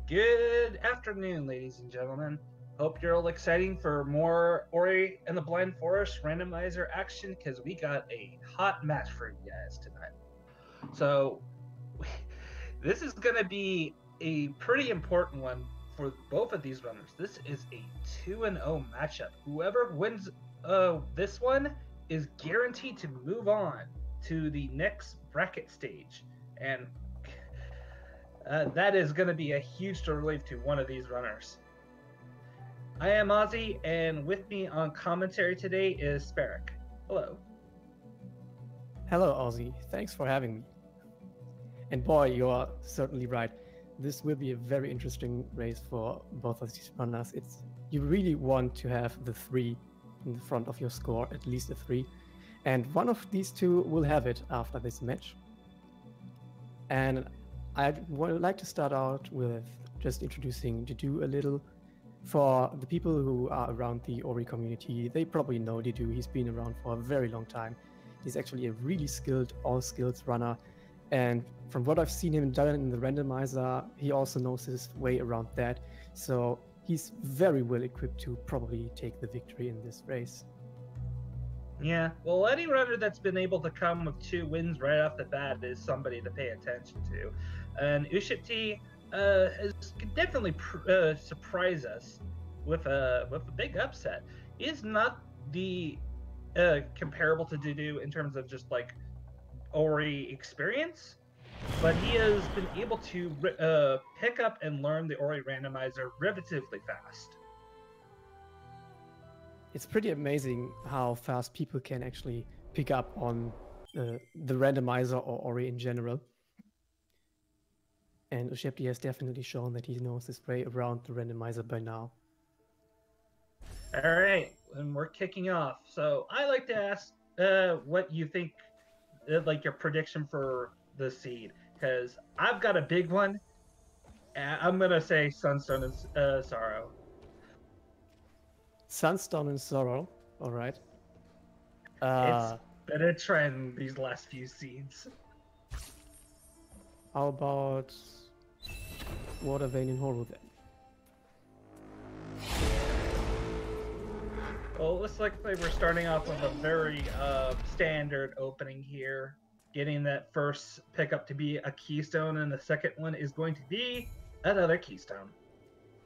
Good afternoon, ladies and gentlemen. Hope you're all excited for more Ori and the Blind Forest randomizer action because we got a hot match for you guys tonight. So, this is going to be a pretty important one for both of these runners. This is a 2-0 matchup. Whoever wins this one is guaranteed to move on to the next bracket stage. And that is going to be a huge relief to one of these runners. I am Ozzy, and with me on commentary today is Sparrock. Hello. Hello, Ozzy. Thanks for having me. And boy, you are certainly right. This will be a very interesting race for both of these runners. You really want to have the 3 in the front of your score, at least a 3. And one of these two will have it after this match. And I would like to start out with just introducing Dedew a little. For the people who are around the Ori community, they probably know Dedew. He's been around for a very long time. He's actually a really skilled, all-skills runner. And from what I've seen him done in the randomizer, he also knows his way around that. So he's very well equipped to probably take the victory in this race. Yeah, well, any runner that's been able to come with 2 wins right off the bat is somebody to pay attention to. And Ushebti can definitely surprise us with a big upset. He is not the comparable to Dedew in terms of just like Ori experience, but he has been able to pick up and learn the Ori randomizer relatively fast. It's pretty amazing how fast people can actually pick up on the randomizer or Ori in general. And Ushebti has definitely shown that he knows his way around the randomizer by now. All right, and we're kicking off. So I like to ask what you think, like your prediction for the seed, because I've got a big one. I'm gonna say Sunstone and Sorrow. Sunstone and Sorrow, all right. It's been a trend these last few seeds. How about Water Vein and Horror then? Well, it looks like we're starting off with a very standard opening here. Getting that first pickup to be a Keystone, and the second one is going to be another Keystone.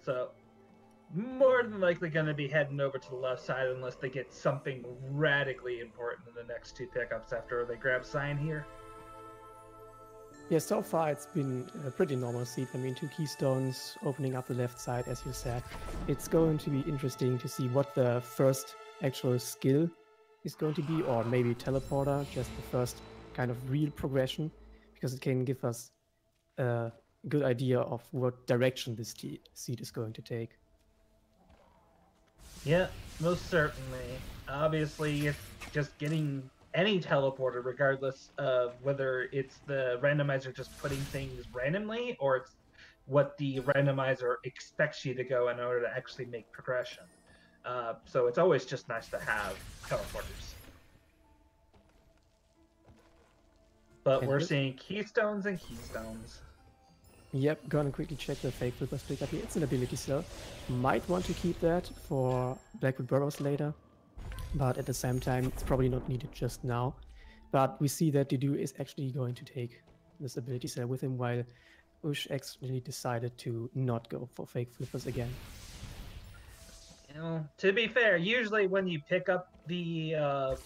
So, more than likely going to be heading over to the left side unless they get something radically important in the next 2 pickups after they grab Sign here. Yeah, so far it's been a pretty normal seed. I mean, 2 Keystones opening up the left side, as you said. It's going to be interesting to see what the first actual skill is going to be, or maybe Teleporter, just the first kind of real progression, because it can give us a good idea of what direction this seed is going to take. Yeah, most certainly. Obviously, it's just getting any teleporter, regardless of whether it's the randomizer just putting things randomly or it's what the randomizer expects you to go in order to actually make progression. So it's always just nice to have teleporters. But we're seeing Keystones and Keystones. Yep, gonna quickly check the Fake Flipper pick up here. It's an ability cell. Might want to keep that for Blackwood Burrows later, but at the same time, it's probably not needed just now. But we see that Dedew is actually going to take this ability cell with him, while Ush actually decided to not go for Fake Flippers again. You know, to be fair, usually when you pick up the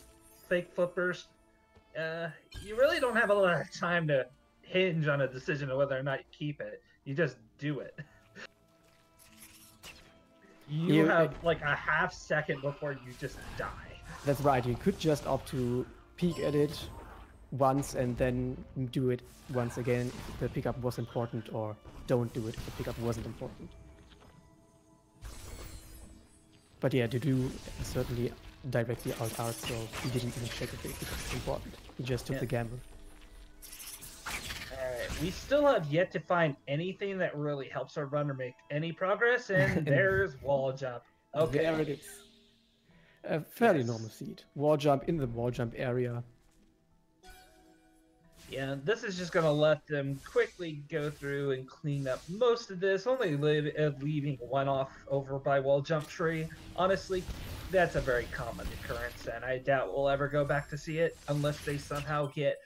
Fake Flippers, you really don't have a lot of time to hinge on a decision of whether or not you keep it. You just do it. You have like a half second before you just die. That's right. You could just opt to peek at it once and then do it once again if the pickup was important, or don't do it if the pickup wasn't important. But yeah, Dedew certainly directly out, so he didn't even check if the pickup was important. He just took the gamble. Alright, we still have yet to find anything that really helps our runner make any progress, and there's wall jump. Okay. There it is. A fairly normal seed. Wall jump in the wall jump area. Yeah, this is just going to let them quickly go through and clean up most of this, only leaving one off over by Wall Jump Tree. Honestly, that's a very common occurrence, and I doubt we'll ever go back to see it unless they somehow get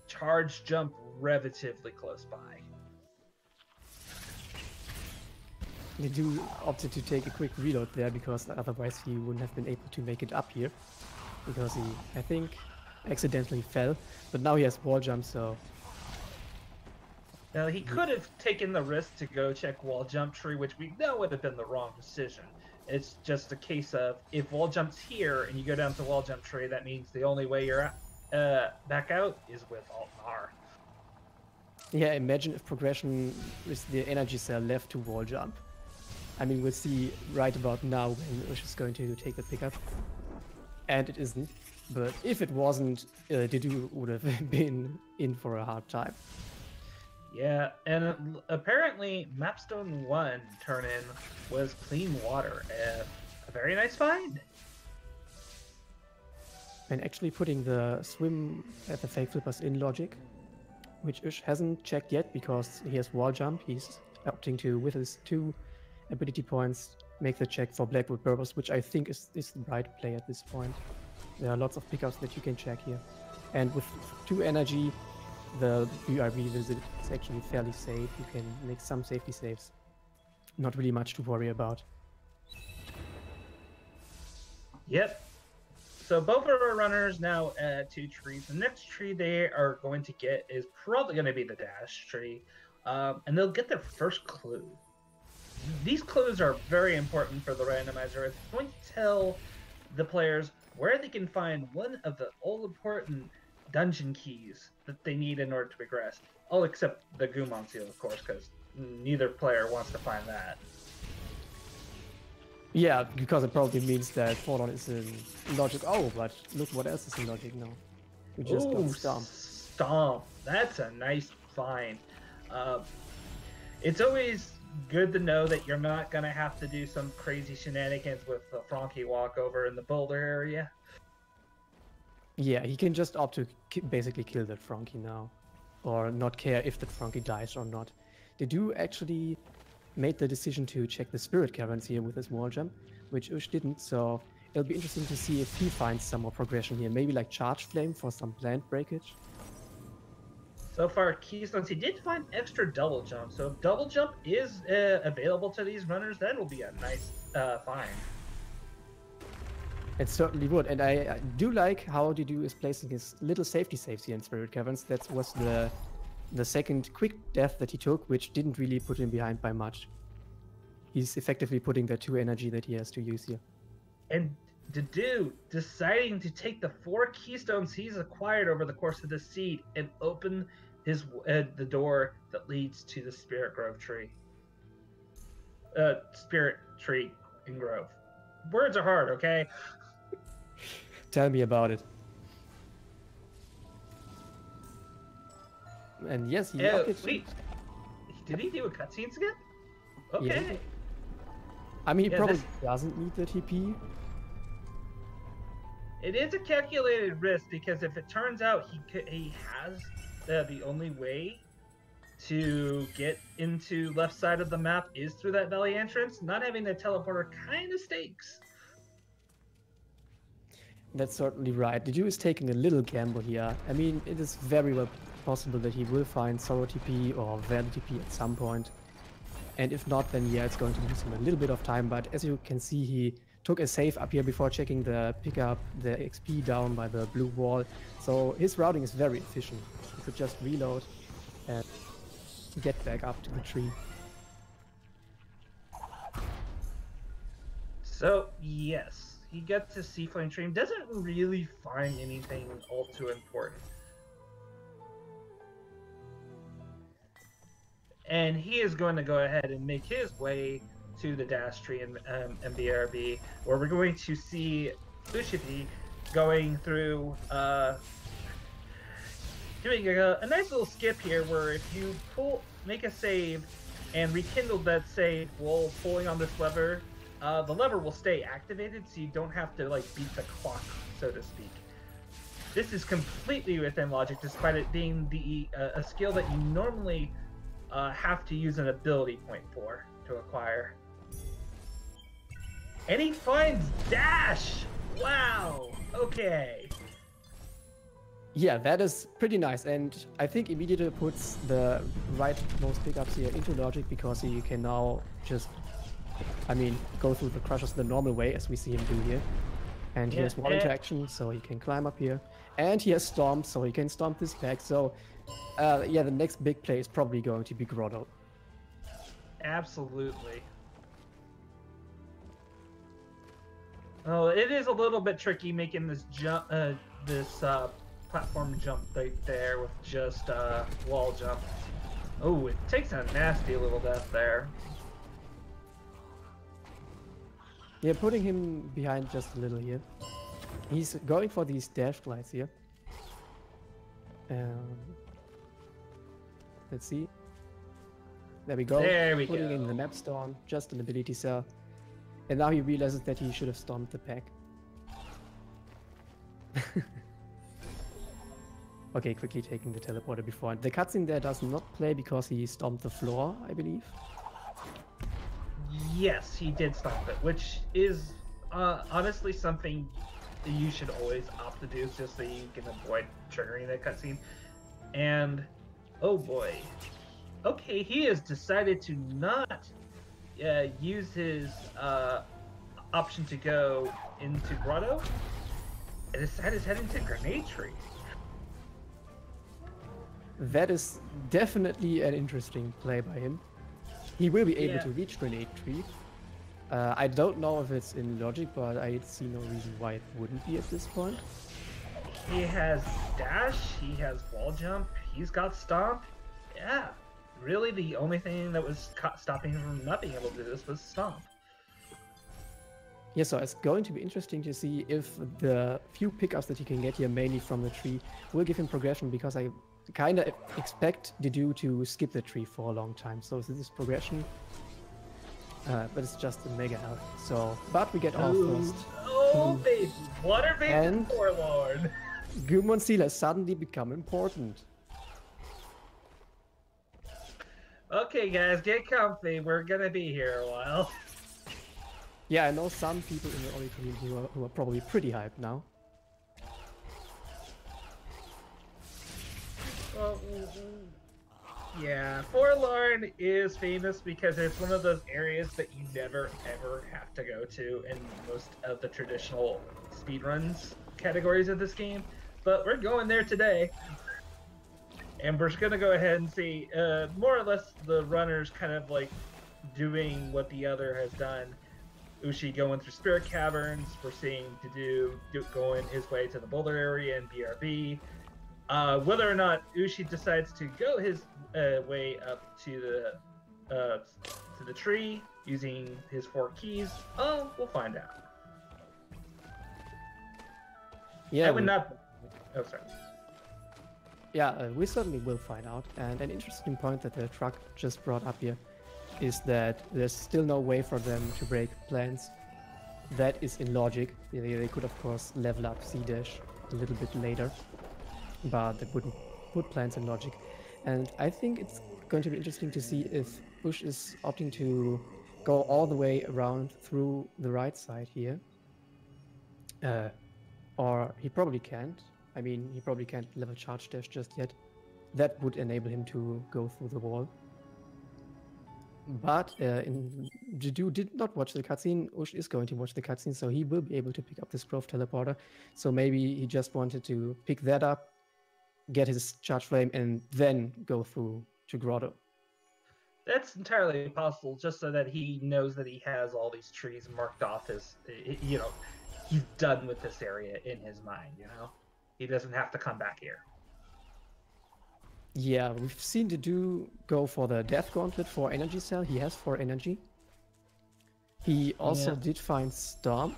Charge Jump relatively close by. They do opted to take a quick reload there because otherwise he wouldn't have been able to make it up here. Because he, I think, accidentally fell, but now he has wall jump, so... Now, he could have taken the risk to go check Wall Jump Tree, which we know would have been the wrong decision. It's just a case of, if Wall Jump's here and you go down to Wall Jump Tree, that means the only way you're back out is with Alt-R. Yeah, imagine if progression with the energy cell left to wall jump. I mean, we'll see right about now when Ush is going to take the pickup. And it isn't. But if it wasn't, Dedew would have been in for a hard time. Yeah, and apparently Mapstone 1 turn-in was clean water. A very nice find. And actually putting the swim at the fake flippers in logic, which Ush hasn't checked yet because he has wall jump. He's opting to, with his 2 ability points, make the check for Blackwood Purpose, which I think is the right play at this point. There are lots of pickups that you can check here. And with 2 energy, the BRB visit is actually fairly safe. You can make some safety saves. Not really much to worry about. Yep. So both of our runners now at 2 trees. The next tree they are going to get is probably going to be the dash tree. And they'll get their first clue. These clues are very important for the randomizer. It's going to tell the players where they can find one of the all-important dungeon keys that they need in order to progress. All except the Gumon seal, of course, because neither player wants to find that. Yeah, because it probably means that Fordon is in logic. Oh, but look what else is in logic now. We just got Stomp. Stomp. That's a nice find. It's always good to know that you're not going to have to do some crazy shenanigans with the Frankie walkover in the boulder area. Yeah, he can just opt to basically kill that Frankie now. Or not care if that Frankie dies or not. Dedew actually made the decision to check the Spirit Caverns here with his wall jump, which Ush didn't, so it'll be interesting to see if he finds some more progression here. Maybe like Charge Flame for some plant breakage. So far, Keystones, he did find extra double jump, so if double jump is available to these runners, that will be a nice find. It certainly would, and I do like how Dedew is placing his little safety saves here in Spirit Caverns. That was the second quick death that he took, which didn't really put him behind by much. He's effectively putting the 2 energy that he has to use here. And Dedew deciding to take the 4 keystones he's acquired over the course of the seed and open his the door that leads to the Spirit Grove tree. Spirit tree and grove. Words are hard, okay? Tell me about it. And yes, he wait. Did he do a cutscenes again? Okay. Yeah. I mean, he probably doesn't need the TP. It is a calculated risk because if it turns out he has the only way to get into left side of the map is through that valley entrance, not having the teleporter kind of stinks. That's certainly right. Dedew is taking a little gamble here. I mean, it is very well possible that he will find Sorrow TP or Valley TP at some point. And if not, then yeah, it's going to lose him a little bit of time. But as you can see, he took a save up here before checking the pickup, the XP down by the blue wall. So his routing is very efficient. He could just reload and get back up to the tree. So, yes. He gets his Sea Flame Stream, doesn't really find anything all too important. And he is going to go ahead and make his way to the Dash Tree and BRB, where we're going to see Ushebti going through, doing a nice little skip here, where if you make a save and rekindle that save while pulling on this lever, the lever will stay activated, so you don't have to like beat the clock, so to speak. this is completely within logic, despite it being a skill that you normally have to use an ability point for to acquire. And he finds Dash! Wow! Okay. Yeah, that is pretty nice, and I think immediately puts the rightmost pickups here into logic, because he can now just, I mean, go through the crushes the normal way, as we see him do here. And he has wall interaction, so he can climb up here. And he has Stomp, so he can stomp this back. So, yeah, the next big play is probably going to be Grotto. Absolutely. Oh, it is a little bit tricky making this jump, platform jump right there with just wall jump. Oh, it takes a nasty little death there. Yeah, putting him behind just a little here. He's going for these dash glides here. Let's see. There we go. There we Putting go. in the map storm, just an ability cell. And now he realizes that he should have stomped the pack. Okay, quickly taking the teleporter before. The cutscene there does not play because he stomped the floor, I believe. Yes, he did stop it, which is honestly something that you should always opt to do, just so you can avoid triggering that cutscene. And oh boy, okay, he has decided to not use his option to go into Grotto, and instead is heading to Grenade Tree. That is definitely an interesting play by him. He will be able to reach Grenade Tree. I don't know if it's in logic, but I see no reason why it wouldn't be at this point. He has dash, he has wall jump, he's got stomp. Yeah, really the only thing that was stopping him from not being able to do this was stomp. Yeah, so it's going to be interesting to see if the few pickups that he can get here, mainly from the tree, will give him progression, because I kind of expect Dedew to skip the tree for a long time. So this is progression, but it's just a mega health. So, but we get our first. Oh, baby, water baby, and Forlorn. Gumon Seal has suddenly become important. Okay, guys, get comfy. We're gonna be here a while. Yeah, I know some people in the Ori community who are probably pretty hyped now. Well, yeah, Forlorn is famous because it's one of those areas that you never ever have to go to in most of the traditional speedruns categories of this game. But we're going there today. And we're just gonna go ahead and see more or less the runners kind of like doing what the other has done. Ushi going through Spirit Caverns. We're seeing Dedew going his way to the boulder area in BRB. Whether or not Ushi decides to go his way up to the tree using his 4 keys, we'll find out. Yeah, I would not. Oh, sorry. Yeah, we certainly will find out. And an interesting point that the truck just brought up here is that there's still no way for them to break plans. That is in logic. They could, of course, level up C-Dash a little bit later, but they wouldn't put plans in logic. And I think it's going to be interesting to see if Ush is opting to go all the way around through the right side here. Or he probably can't. I mean, he probably can't level charge dash just yet. That would enable him to go through the wall. But Dedew did not watch the cutscene. Ush is going to watch the cutscene, so he will be able to pick up this Grove Teleporter. So maybe he just wanted to pick that up, get his charge flame, and then go through to Grotto. That's entirely possible, just so that he knows that he has all these trees marked off as, you know, he's done with this area in his mind, you know? He doesn't have to come back here. Yeah, we've seen Dedew go for the Death Gauntlet for Energy Cell. He has 4 energy. He also did find Stomp.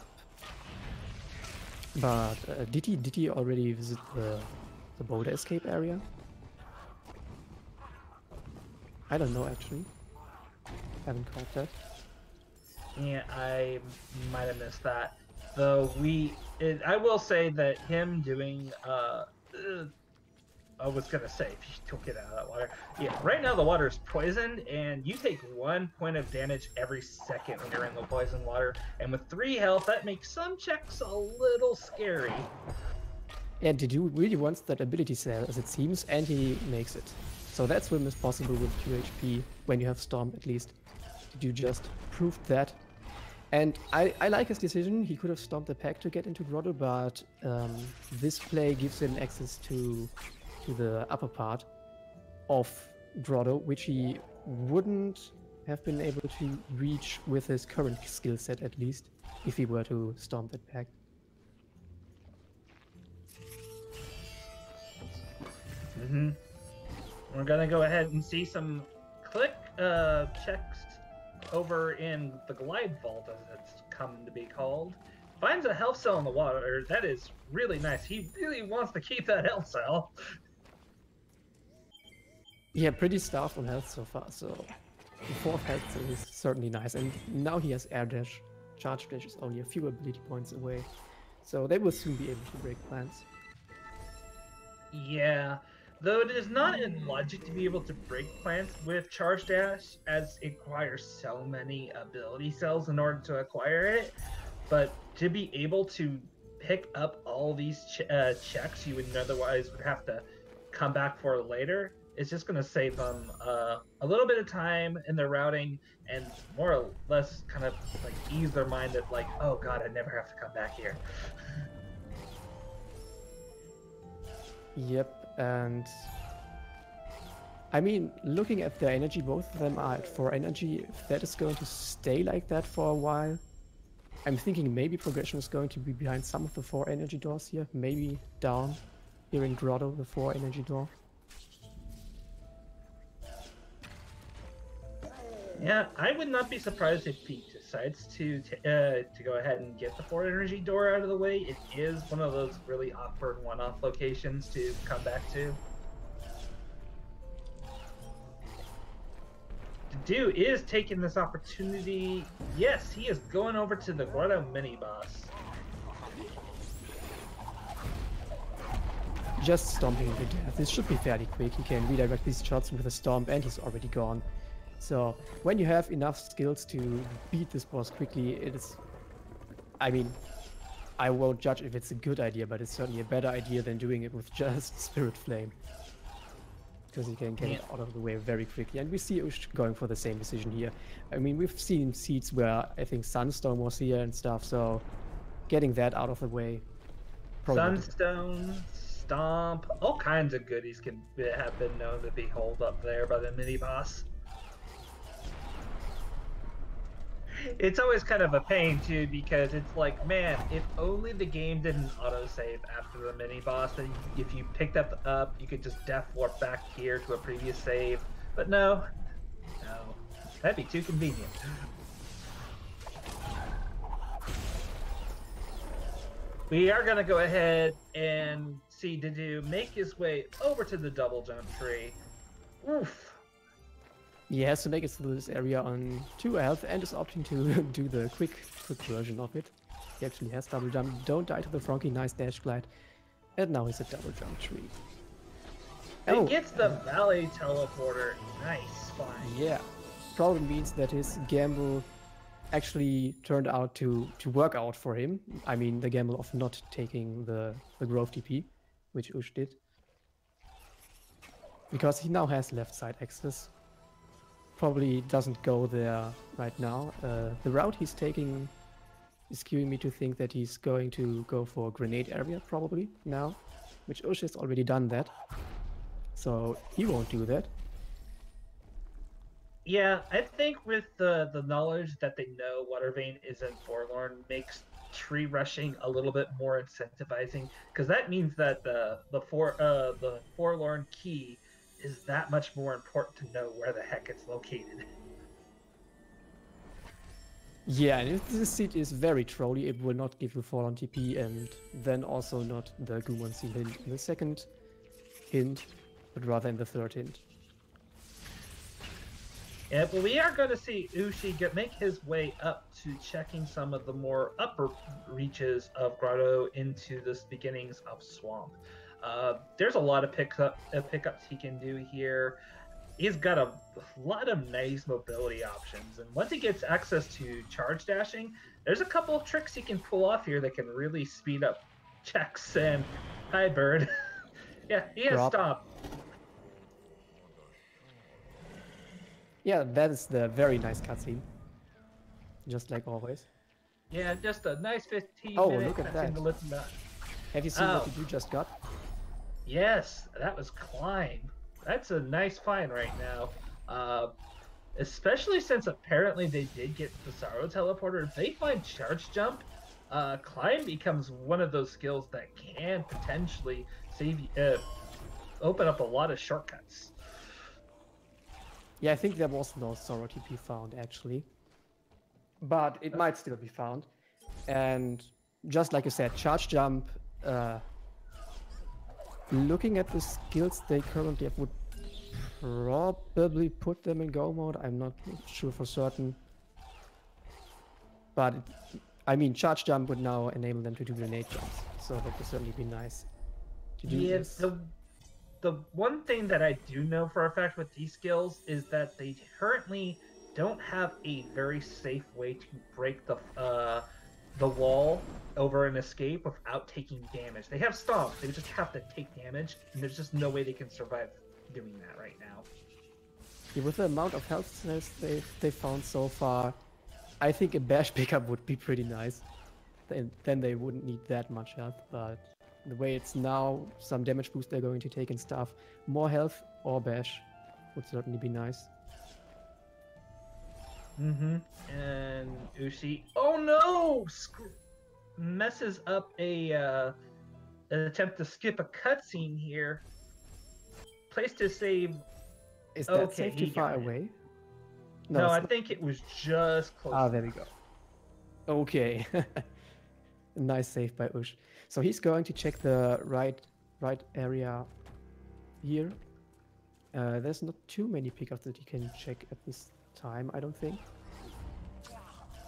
But did he already visit the boulder escape area? I don't know, actually. Haven't caught that. Yeah, I might have missed that. Though I will say that him doing I was gonna say if you don't get out of that water. Yeah, right now the water is poisoned, and you take 1 point of damage every second when you're in the poison water. And with 3 health, that makes some checks a little scary. Yeah, Dedew really wants that ability cell, as it seems, and he makes it. So that swim is possible with 2 HP, when you have Storm at least. Dedew just proved that. And I like his decision. He could have stomped the pack to get into Grotto, but this play gives him access to the upper part of Grotto, which he wouldn't have been able to reach with his current skill set, at least, if he were to stomp that pack. We're gonna go ahead and see some click checks over in the glide vault, as it's come to be called. Finds a health cell in the water. That is really nice. He really wants to keep that health cell. Yeah, pretty starved on health so far, so the 4th health cell is certainly nice. And now he has air dash. Charge dash is only a few ability points away, so they will soon be able to break plants. Yeah, though it is not in logic to be able to break plants with charge dash, as it requires so many ability cells in order to acquire it. But to be able to pick up all these checks you would otherwise would have to come back for later, it's just going to save them a little bit of time in their routing, and more or less kind of like ease their mind that, like, oh god, I never have to come back here. Yep, and I mean, looking at their energy, both of them are at 4 energy. If that is going to stay like that for a while, I'm thinking maybe progression is going to be behind some of the 4 energy doors here, maybe down here in Grotto, the 4 energy door. Yeah, I would not be surprised if Pete decides to go ahead and get the 4 energy door out of the way. It is one of those really awkward one-off locations to come back to. Dedew is taking this opportunity. Yes, he is going over to the Grotto mini-boss. Just stomping him to death. This should be fairly quick. He can redirect these shots with a stomp, and he's already gone. So when you have enough skills to beat this boss quickly, it is... I mean, I won't judge if it's a good idea, but it's certainly a better idea than doing it with just Spirit Flame. Because you can get it out of the way very quickly. And we see Ush going for the same decision here. I mean, we've seen seeds where I think Sunstone was here and stuff, so getting that out of the way... Sunstone, Stomp, all kinds of goodies can have been known to be holed up there by the mini-boss. It's always kind of a pain too, because it's like, man, if only the game didn't autosave after the mini-boss, then if you picked up, you could just death warp back here to a previous save. But no, that'd be too convenient. We are gonna go ahead and see Dedew make his way over to the double jump tree. Oof. He has to make it through this area on 2 health and is opting to do the quick version of it. He actually has double jump. Don't die to the Frankie. Nice dash glide. And now he's a double jump tree. He gets the valley teleporter. Nice, fine. Yeah. Probably means that his gamble actually turned out to work out for him. I mean, the gamble of not taking the growth TP, which Ush did. Because he now has left side access. Probably doesn't go there right now. The route he's taking is cueing me to think that he's going to go for grenade area probably now, which Ush has already done that. So he won't do that. Yeah, I think with the knowledge that they know Water Vein isn't Forlorn makes tree rushing a little bit more incentivizing, because that means that the Forlorn key is that much more important to know where the heck it's located. Yeah, and if this seed is very trolly, it will not give you Forlorn TP, and then also not the Gumon Seal hint in the second hint, but rather in the third hint. Yeah, but we are going to see make his way up to checking some of the more upper reaches of Grotto into the beginnings of Swamp. There's a lot of pickups he can do here. He's got a lot of nice mobility options, and once he gets access to charge dashing, there's a couple of tricks he can pull off here that can really speed up checks. And hi, Bird. Yeah, he has Stomp. Yeah, that is the very nice cutscene. Just like always. Yeah, just a nice 15 Oh, minute look at that. to listen to. Have you seen what you just got? Yes, that was Climb. That's a nice find right now. Especially since apparently they did get the Sorrow Teleporter. If they find Charge Jump, Climb becomes one of those skills that can potentially open up a lot of shortcuts. Yeah, I think there was no Sorrow TP found, actually. But it might still be found. And just like you said, Charge Jump, looking at the skills they currently have, would probably put them in Go mode. I'm not sure for certain. But, I mean, Charge Jump would now enable them to do grenade jumps. So that would certainly be nice to do this. The one thing that I do know for a fact with these skills is that they currently don't have a very safe way to break the wall over an escape without taking damage. They have Stomp, they just have to take damage, and there's just no way they can survive doing that right now. Yeah, with the amount of health cells they found so far, I think a bash pickup would be pretty nice. Then they wouldn't need that much health, but the way it's now, some damage boost they're going to take and stuff, more health or bash would certainly be nice. And Ushi, oh no! Messes up an attempt to skip a cutscene here. Place to save. Is that safe too far away? No, I think it was just close. Ah, there we go. Okay. Nice save by Ush. So he's going to check the right area here. There's not too many pickups that he can check at this time, I don't think.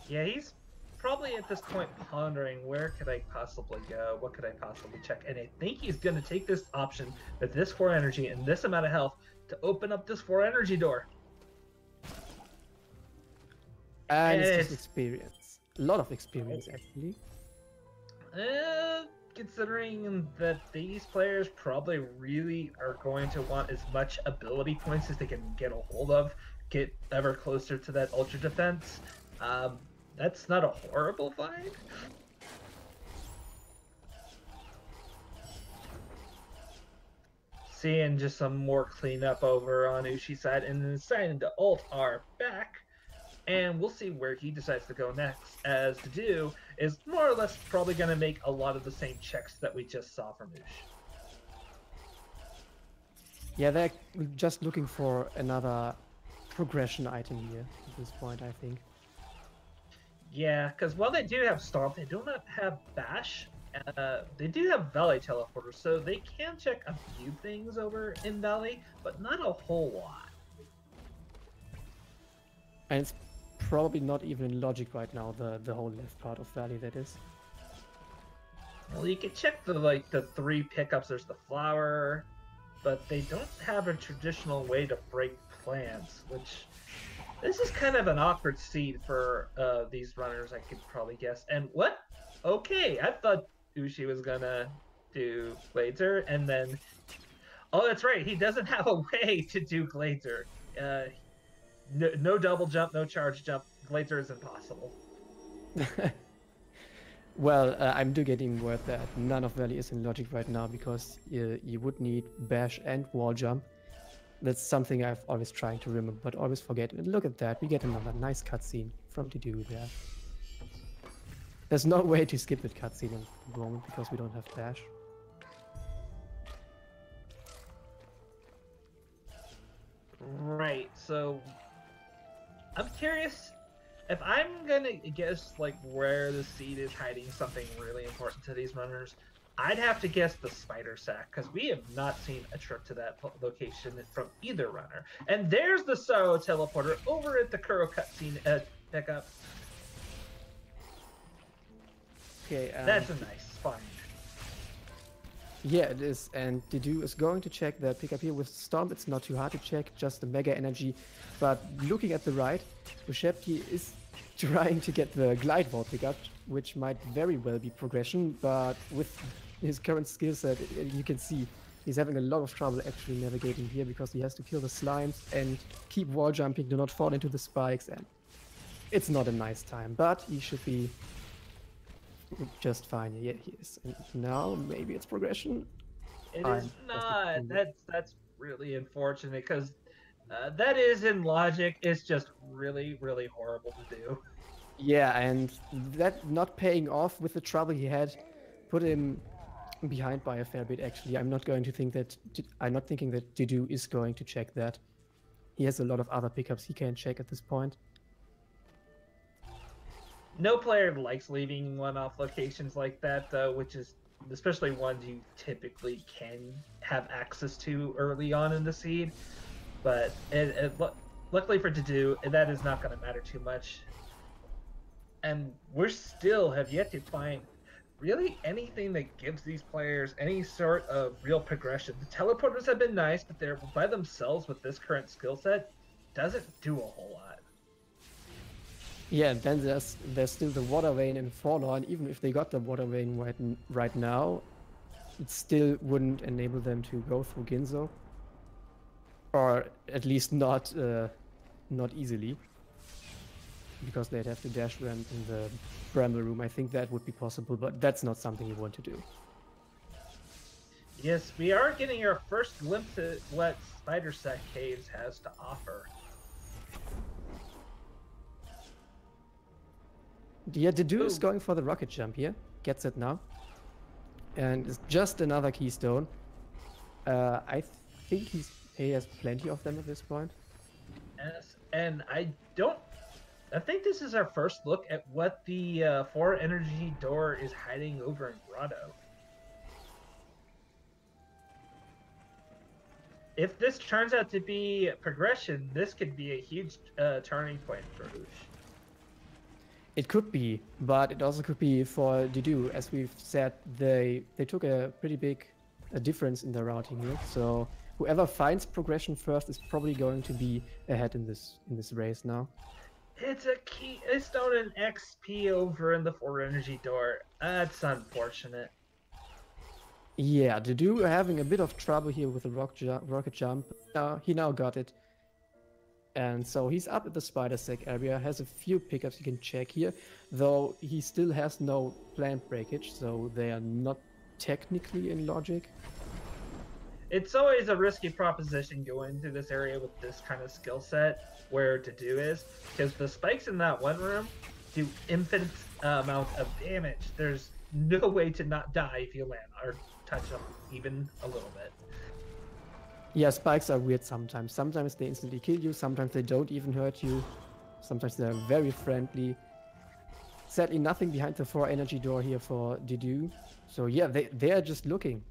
Yeah, he's probably at this point pondering, where could I possibly go? What could I possibly check? And I think he's going to take this option with this 4 energy and this amount of health to open up this 4 energy door. And it's just experience. A lot of experience, actually. Considering that these players probably really are going to want as much ability points as they can get a hold of, get ever closer to that ultra defense, that's not a horrible find. Seeing just some more cleanup over on Ushi's side, and then Sign and Ult are back. And we'll see where he decides to go next, as LostDedew is more or less probably going to make a lot of the same checks that we just saw from Ush. Yeah, they're just looking for another progression item here at this point, I think. Yeah, because while they do have Stomp, they do not have Bash. They do have Valley Teleporter, so they can check a few things over in Valley, but not a whole lot. And it's probably not even in logic right now, the whole left part of Valley, that is. Well, you can check the 3 pickups. There's the flower, but they don't have a traditional way to break plants, which this is kind of an awkward seed for these runners, I could probably guess. And what? Okay, I thought Ushi was gonna do Glazer, and then... Oh, that's right, he doesn't have a way to do Glazer. No double jump, no charge jump. Glazer is impossible. Well, I'm getting word that none of Valley is in logic right now, because you would need bash and wall jump. That's something I've always trying to remember, but always forget. And look at that, we get another nice cutscene from LostDedew there. There's no way to skip that cutscene at the moment because we don't have dash. Right, so I'm curious if I'm gonna guess like where the seed is hiding something really important to these runners. I'd have to guess the spider sack, because we have not seen a trip to that location from either runner. And there's the Sorrow teleporter over at the Kuro cutscene pickup. Okay, that's a nice find. Yeah, it is, and Dedew is going to check that pickup here with Stomp. It's not too hard to check, just the Mega Energy. But looking at the right, Ushebti is trying to get the Glide Vault pickup, which might very well be progression, but with his current skill set, you can see he's having a lot of trouble actually navigating here because he has to kill the slimes and keep wall jumping to not fall into the spikes, and it's not a nice time, but he should be just fine. Yeah, he is. And now maybe it's progression. It is not. That's really unfortunate because that is in logic. It's just really, really horrible to do. Yeah, and that not paying off with the trouble he had put him behind by a fair bit. Actually, I'm not thinking that Dedew is going to check that. He has a lot of other pickups he can check at this point. No player likes leaving one-off locations like that, though, which is especially ones you typically can have access to early on in the seed. But luckily for Dedew, that is not going to matter too much. And we still have yet to find really anything that gives these players any sort of real progression. The teleporters have been nice, but they're by themselves with this current skill set doesn't do a whole lot. Yeah, and then there's still the Water Vein and Forlorn. Even if they got the Water Vein right now, it still wouldn't enable them to go through Ginzo. Or at least not easily. Because they'd have to dash ramp in the Bramble Room. I think that would be possible, but that's not something you want to do. Yes, we are getting our first glimpse at what Spider Sack Caves has to offer. Yeah, Dedew is going for the rocket jump here. Gets it now. And it's just another keystone. I think he has plenty of them at this point. Yes, and I think this is our first look at what the 4 energy door is hiding over in Grotto. If this turns out to be progression, this could be a huge turning point for Ush. It could be, but it also could be for Dedew. As we've said, they took a pretty big difference in their routing here. So whoever finds progression first is probably going to be ahead in this race now. It's a keystone and XP over in the 4 energy door. That's unfortunate. Yeah, Dedew having a bit of trouble here with the rocket jump. He now got it. And so he's up at the Spider Sack area, has a few pickups you can check here, though he still has no plant breakage, so they are not technically in logic. It's always a risky proposition going through this area with this kind of skill set where Dedew is, because the spikes in that one room do infinite amount of damage. There's no way to not die if you land or touch them even a little bit. Yeah, spikes are weird sometimes. Sometimes they instantly kill you, sometimes they don't even hurt you. Sometimes they're very friendly. Sadly, nothing behind the 4 energy door here for Dedew. So yeah, they are just looking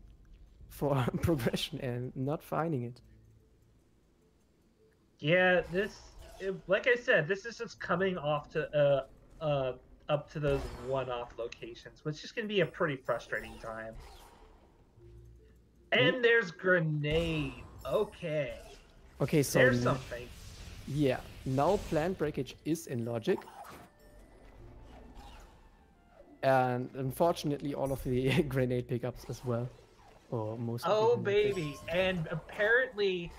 for progression and not finding it. Yeah, like I said, this is just coming off to up to those one-off locations, which is going to be a pretty frustrating time. And there's Grenade. Okay. Okay, so there's something. Yeah, now plant breakage is in logic. And unfortunately, all of the grenade pickups as well. Or most of Oh, the baby. pickups. And apparently,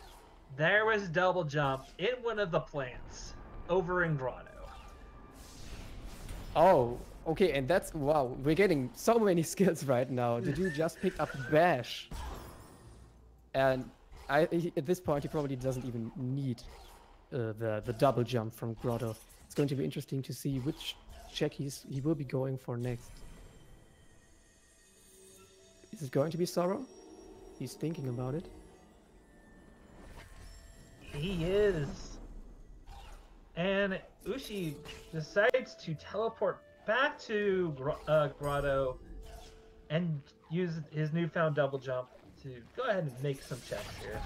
there was double jump in one of the plants over in Grotto. Oh, okay, and that's, wow, we're getting so many skills right now. Dedew just picked up Bash. And at this point, he probably doesn't even need the double jump from Grotto. It's going to be interesting to see which check he will be going for next. Is it going to be Sorrow? He's thinking about it. He is. And Ushi decides to teleport back to Grotto and use his newfound double jump to go ahead and make some checks here.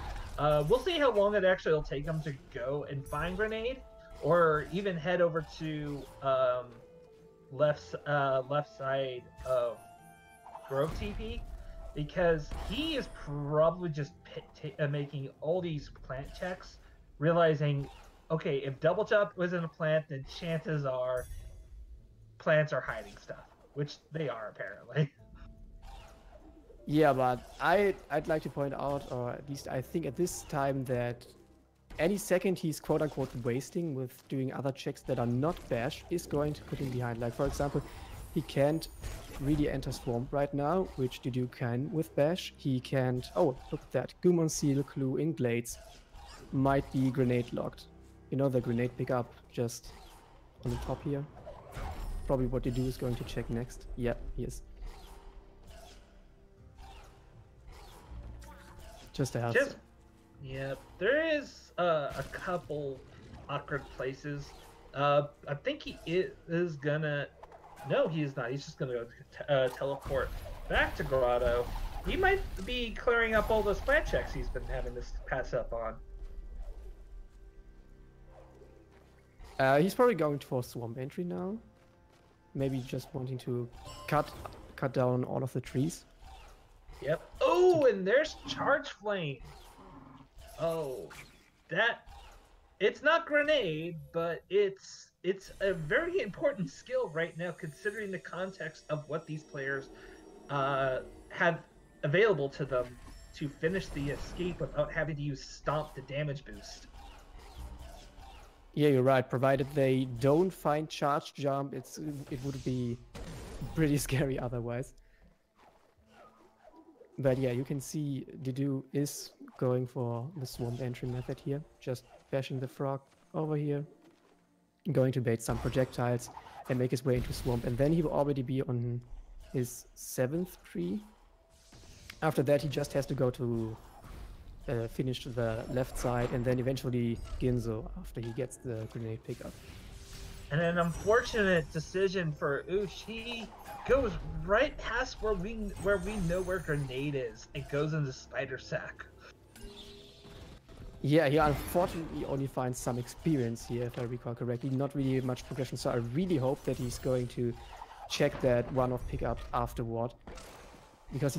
We'll see how long it actually will take him to go and find Grenade, or even head over to left side of Grove TP, because he is probably just making all these plant checks, realizing, okay, if double jump was in a plant, then chances are plants are hiding stuff, which they are apparently. Yeah, but I'd like to point out, or at least I think at this time, that any second he's quote-unquote wasting with doing other checks that are not bash is going to put him behind. Like, for example, he can't really enter Swamp right now, which Dedew can with bash. He can't... Oh, look at that. Gumon Seal Clue in Glades might be grenade locked. You know, the grenade pickup just on the top here. Probably what Dedew is going to check next. Yeah, he is. Just a heads. Yeah, there is a couple awkward places. I think he is gonna... No, he is not. He's just gonna go teleport back to Grotto. He might be clearing up all those plant checks he's been having to pass up on. He's probably going for Swamp entry now. Maybe just wanting to cut down all of the trees. Yep. Oh, and there's Charge Flame. Oh, that... It's not Grenade, but it's a very important skill right now, considering the context of what these players have available to them to finish the escape without having to use Stomp to damage boost. Yeah, you're right. Provided they don't find Charge Jump, it would be pretty scary otherwise. But yeah, you can see Dedew is going for the Swamp entry method here. Just bashing the frog over here, going to bait some projectiles and make his way into Swamp. And then he will already be on his 7th tree. After that, he just has to go to finish the left side and then eventually Ginzo after he gets the grenade pickup. And an unfortunate decision for Ush. He goes right past where we know where Grenade is. It goes into Spider Sack. Yeah, he unfortunately only finds some experience here, if I recall correctly. Not really much progression, so I really hope that he's going to check that one-off pickup afterward. Because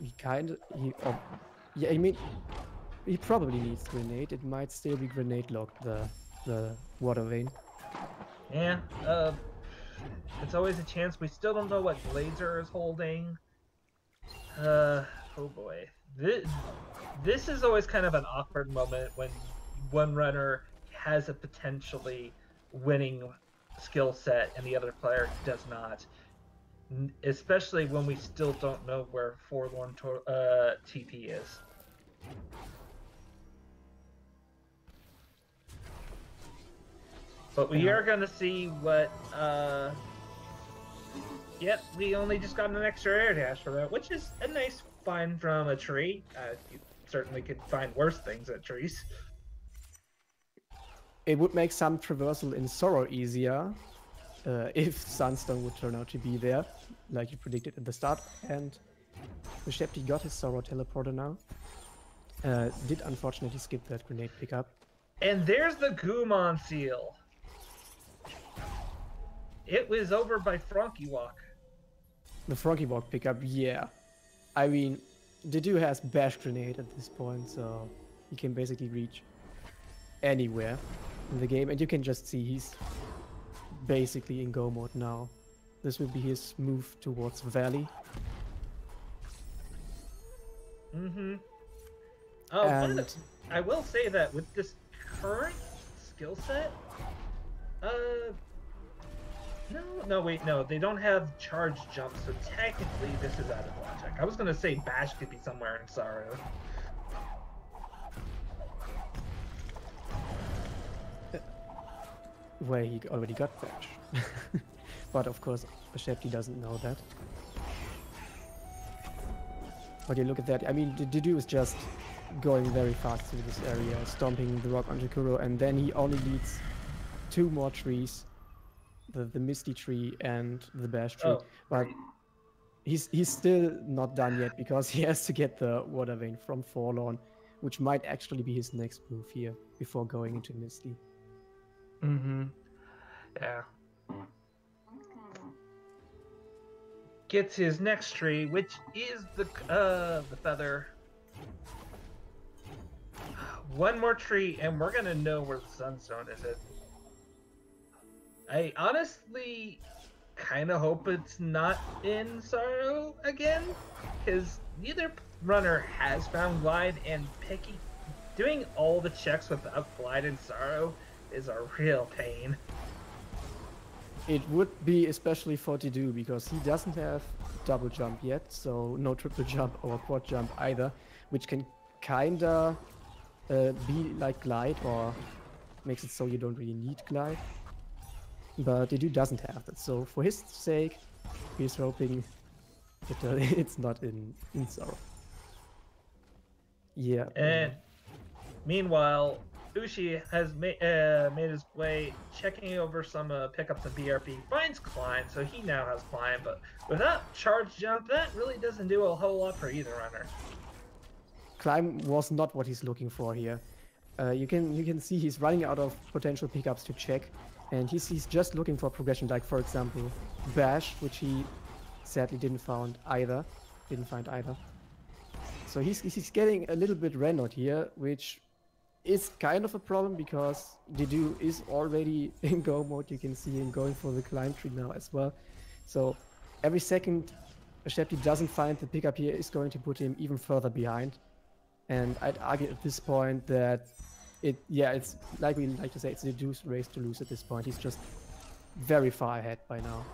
yeah, I mean, he probably needs Grenade. It might still be Grenade locked, the water vein. Yeah, it's always a chance. We still don't know what Glazer is holding. Oh boy. This is always kind of an awkward moment when one runner has a potentially winning skill set and the other player does not. Especially when we still don't know where Forlorn TP is. But we are going to see what... Yep, we only just got an extra air dash for that, which is a nice find from a tree. You certainly could find worse things at trees. It would make some traversal in Sorrow easier if Sunstone would turn out to be there, like you predicted at the start. And Ushebti got his Sorrow teleporter now. Did unfortunately skip that grenade pickup. And there's the Gumon seal. It was over by Frankie Walk. The Frankie Walk pickup, yeah. I mean, Dedew has Bash Grenade at this point, so he can basically reach anywhere in the game. And you can just see he's basically in go mode now. This will be his move towards Valley. Mm-hmm. Oh, and I will say that with this current skill set, no, they don't have charge jumps, so technically this is out of logic. I was gonna say Bash could be somewhere in Sorrow. Where he already got Bash. But of course, Ushebti doesn't know that. But you look at that, I mean, Dedew is just going very fast through this area, stomping the rock onto Kuro, and then he only needs 2 more trees. The Misty tree and the Bash tree. Oh, but He's still not done yet because he has to get the Water Vein from Forlorn, which might actually be his next move here before going into Misty. Mm-hmm. Yeah. Gets his next tree, which is the feather. One more tree, and we're gonna know where the Sunstone is. I honestly kind of hope it's not in Sorrow again, because neither runner has found Glide, and doing all the checks without Glide and Sorrow is a real pain. It would be especially for Dedew because he doesn't have double jump yet, so no triple jump or quad jump either, which can kinda be like Glide or makes it so you don't really need Glide. But Dedew doesn't have that, so for his sake, he's hoping that it's not in Sorrow. Yeah. And meanwhile, Ushi has made his way, checking over some pickups of BRP, finds Climb, so he now has Climb, but without Charge Jump, that really doesn't do a whole lot for either runner. Climb was not what he's looking for here. You can see he's running out of potential pickups to check, and he's just looking for progression, like for example Bash, which he sadly didn't find either. So he's getting a little bit rendered here, which is kind of a problem because Dedew is already in go mode. You can see him going for the climb tree now as well. So every second Ushebti doesn't find the pickup here is going to put him even further behind. And I'd argue at this point that it's like we like to say, it's Dedew's race to lose at this point. He's just very far ahead by now.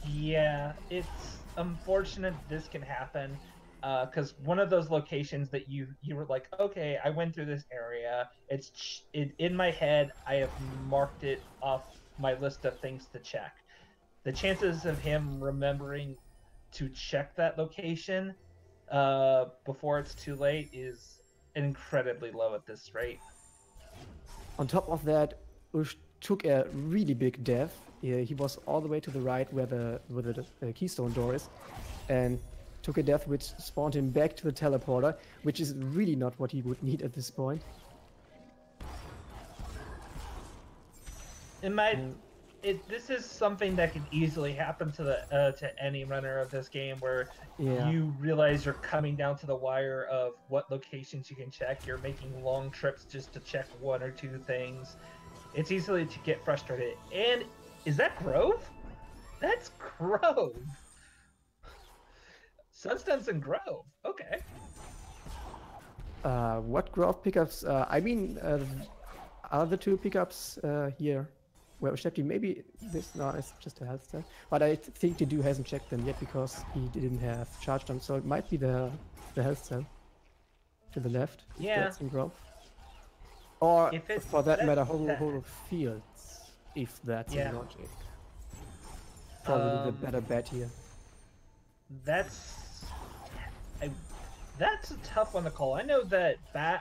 Yeah, it's unfortunate this can happen. Because one of those locations that you were like, okay, I went through this area. It's in my head. I have marked it off my list of things to check. The chances of him remembering to check that location before it's too late is incredibly low at this rate. On top of that, Ush took a really big death. He was all the way to the right where the keystone door is, and took a death which spawned him back to the teleporter, which is really not what he would need at this point. This is something that can easily happen to any runner of this game, where you realize you're coming down to the wire of what locations you can check. You're making long trips just to check one or two things. It's easily to get frustrated. And is that Grove? That's Grove. Sunstone's in Grove. Okay. What Grove pickups? I mean, are the two pickups here? Well, Ushebti, maybe this no, it's just a health cell. But I think Dedew hasn't checked them yet because he didn't have charge jump, so it might be the health cell to the left. Yeah. That's in Grove. Or for that matter, whole fields, if that's in logic. Probably the better bet here. That's a tough one to call. I know that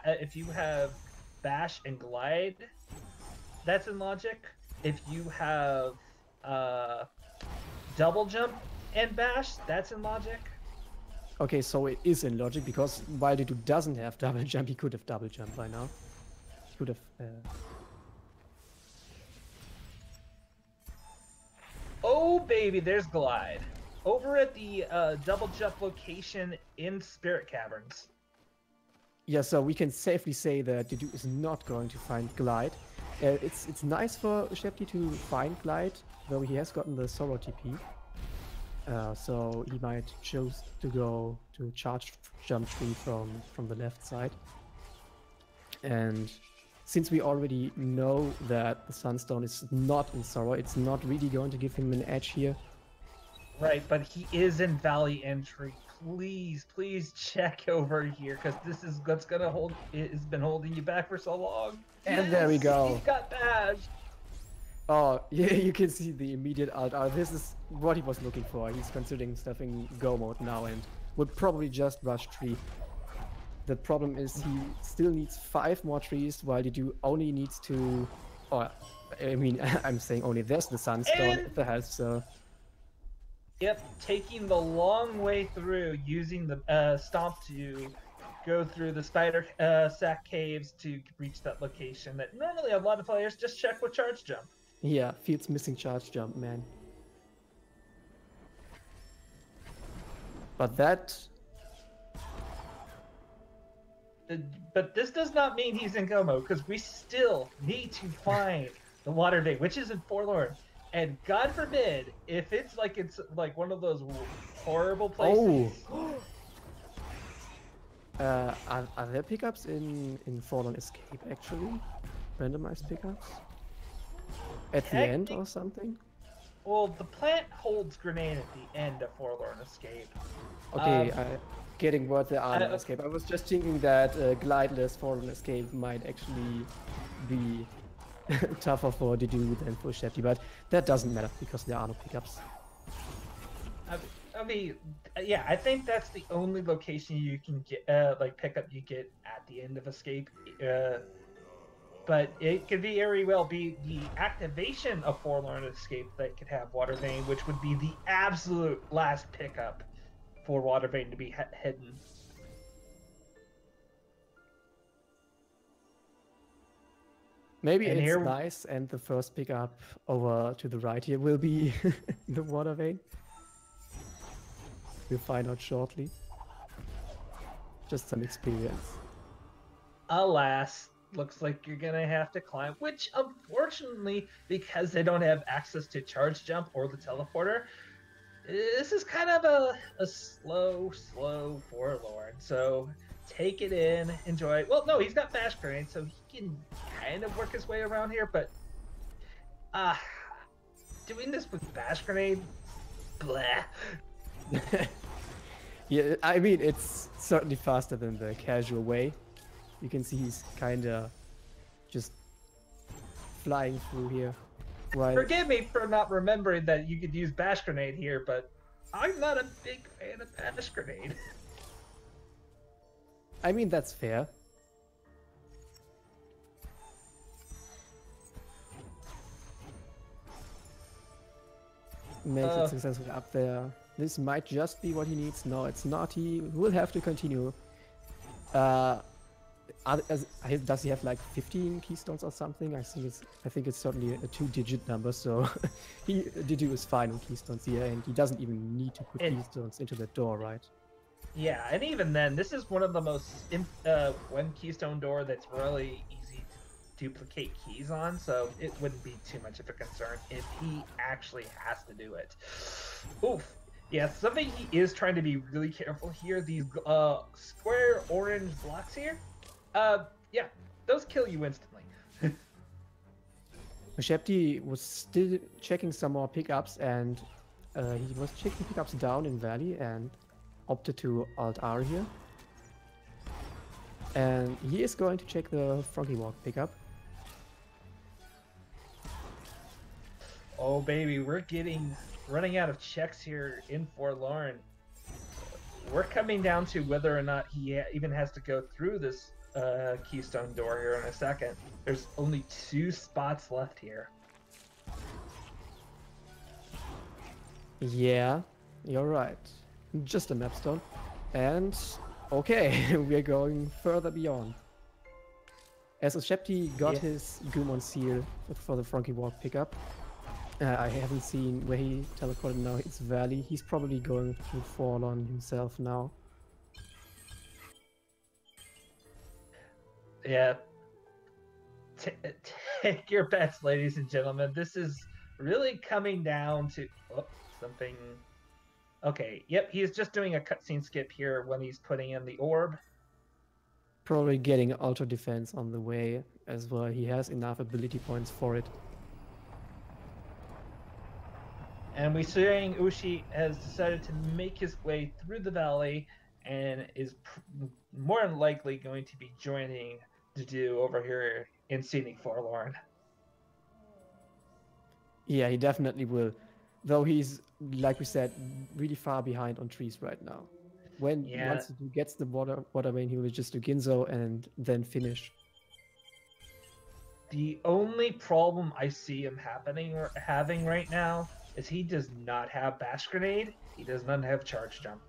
if you have Bash and Glide, that's in logic. If you have double jump and Bash, that's in logic. Okay, so it is in logic because while Dedew doesn't have double jump, he could have double jump by now. He could have. Oh baby, there's Glide. Over at the double jump location in Spirit Caverns. Yeah, so we can safely say that Dedew is not going to find Glide. It's nice for Ushebti to find Glide, though he has gotten the Sorrow TP. So he might choose to go to charge jump tree from the left side. And since we already know that the Sunstone is not in Sorrow, it's not really going to give him an edge here. Right, but he is in Valley Entry. Please check over here, because this is what's gonna hold. It's been holding you back for so long. And there we go. He got bashed. Oh, yeah, you can see the immediate alt. This is what he was looking for. He's considering stuffing go mode now and would probably just rush tree. The problem is he still needs 5 more trees, while Dedew only needs 2. Or, I mean, I'm saying only there's the Sunstone at the health, so. Yep, taking the long way through, using the stomp to go through the spider sack caves to reach that location that normally a lot of players just check with charge jump. Yeah, Field's missing charge jump, man. But that... But this does not mean he's in go mode, because we still need to find the water vein, which is in Forlorn. And God forbid, if it's like one of those horrible places. Oh! Are there pickups in Fallen Escape, actually? Randomized pickups? At the end or something? Well, the plant holds grenade at the end of Forlorn Escape. Okay, getting what the Armor Escape. I was just thinking that glideless Fallen Escape might actually be tougher for Dedew than for Ushebti, but that doesn't matter because there are no pickups. I mean, yeah, I think that's the only location you can get, pickup you get at the end of Escape. But it could very well be the activation of Forlorn Escape that could have Water Vein, which would be the absolute last pickup for Water Vein to be hidden. Maybe it's nice, and the first pickup over to the right here will be the Water Vein. We'll find out shortly. Just some experience. Alas, looks like you're gonna have to climb, which unfortunately, because they don't have access to charge jump or the teleporter, this is kind of a slow Forlorn. So take it in, enjoy it. Well, no, he's got Bash Grenade, so he can kind of work his way around here, but doing this with Bash Grenade, blah. Yeah, I mean, it's certainly faster than the casual way. You can see he's kind of just flying through here. While... Forgive me for not remembering that you could use Bash Grenade here, but I'm not a big fan of Bash Grenade. I mean, that's fair. Makes it successfully up there. This might just be what he needs. No, it's not. He will have to continue. Does he have like 15 keystones or something? I think it's certainly a 2-digit number. So Dedew is fine with keystones here, and he doesn't even need to put keystones into the door, right? Yeah, and even then, this is one of the most one keystone door that's really easy to duplicate keys on, so it wouldn't be too much of a concern if he actually has to do it. Oof. Yeah, something he is trying to be really careful here. These square orange blocks here, yeah, those kill you instantly. Ushebti was still checking some more pickups, and he was checking pickups down in Valley and opted to Alt-R here. And he is going to check the Froggy Walk pickup. Oh baby, we're running out of checks here in Forlorn. We're coming down to whether or not he even has to go through this keystone door here in a second. There's only 2 spots left here. Yeah, you're right. Just a mapstone. And okay, we're going further beyond. As Ushebti got his Gumon seal for the Froggy Walk pickup, I haven't seen where he teleported now. It's Valley. He's probably going to fall on himself now. Yeah. Take your bets, ladies and gentlemen. This is really coming down to something. Okay, yep, he's just doing a cutscene skip here when he's putting in the orb. Probably getting auto defense on the way as well. He has enough ability points for it. And we're seeing Ushi has decided to make his way through the valley and is more than likely going to be joining Dedew over here in Scenic Forlorn. Yeah, he definitely will. Though he's, like we said, really far behind on trees right now. Once he gets the water vein, he will just do Ginzo and then finish. The only problem I see him having right now is he does not have Bash Grenade. He does not have Charge Jump.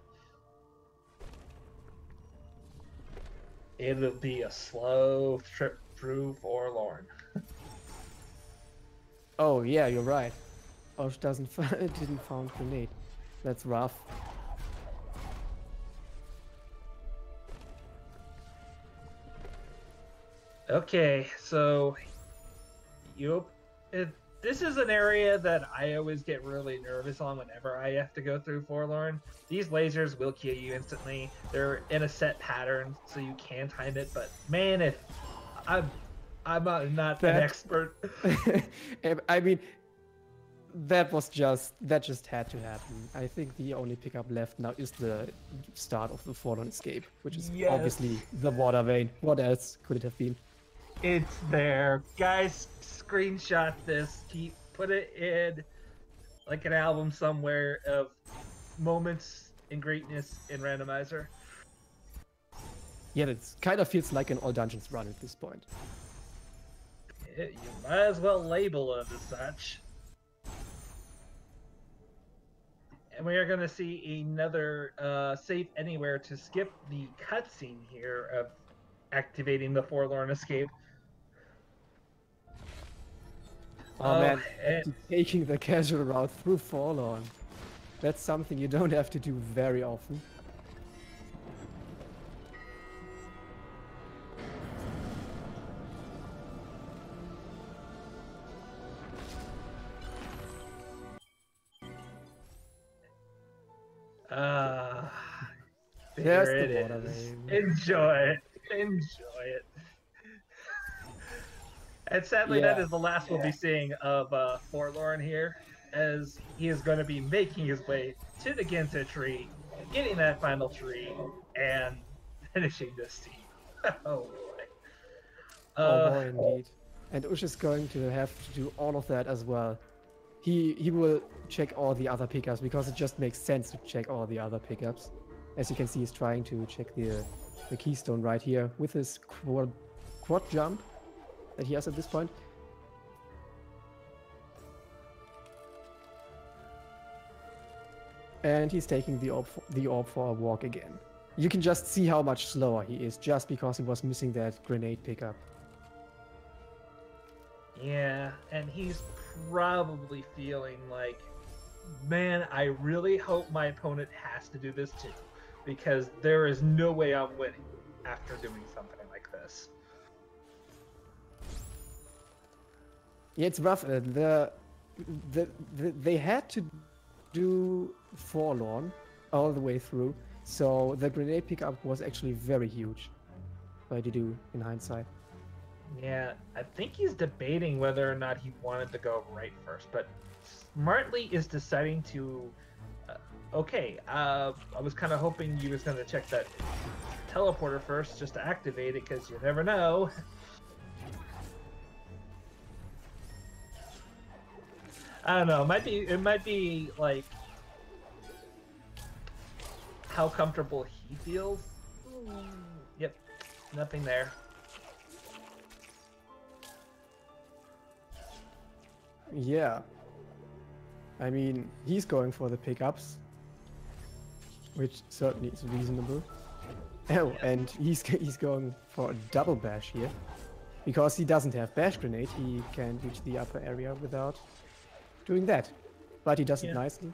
It'll be a slow trip through Forlorn. Oh yeah, you're right. Osh didn't found grenade. That's rough. Okay, so this is an area that I always get really nervous on whenever I have to go through Forlorn. These lasers will kill you instantly. They're in a set pattern, so you can time it. But man, if I'm not an expert. I mean, that just had to happen. I think the only pickup left now is the start of the Forlorn escape, which is obviously the water vein. What else could it have been? It's there. Guys, screenshot this. Put it in like an album somewhere of moments in greatness in Randomizer. Yeah, it kind of feels like an all dungeons run at this point. You might as well label it as such. And we are going to see another save anywhere to skip the cutscene here of activating the Forlorn escape. Oh man, taking the casual route through Forlorn. That's something you don't have to do very often. There it is. Enjoy it. Enjoy it. And sadly, that is the last we'll be seeing of Forlorn here, as he is going to be making his way to the Ginta tree, getting that final tree, and finishing this team. Oh boy. Oh boy, indeed. And Ush is going to have to do all of that as well. He will check all the other pickups because it just makes sense to check all the other pickups. As you can see, he's trying to check the keystone right here with his quad jump that he has at this point. And he's taking the orb for a walk again. You can just see how much slower he is just because he was missing that grenade pickup. Yeah, and he's probably feeling like, man, I really hope my opponent has to do this too, because there is no way I'm winning after doing something like this. Yeah, it's rough. They had to do Forlorn all the way through, so the grenade pickup was actually very huge by Dedew in hindsight. Yeah, I think he's debating whether or not he wanted to go right first, but smartly is deciding to. I was kind of hoping you was going to check that teleporter first just to activate it, because you never know. I don't know. It might be like how comfortable he feels. Yep, nothing there. Yeah. I mean, he's going for the pickups, which certainly is reasonable. Oh, and he's going for a double bash here, because he doesn't have bash grenade. He can't reach the upper area without doing that, but he does it nicely.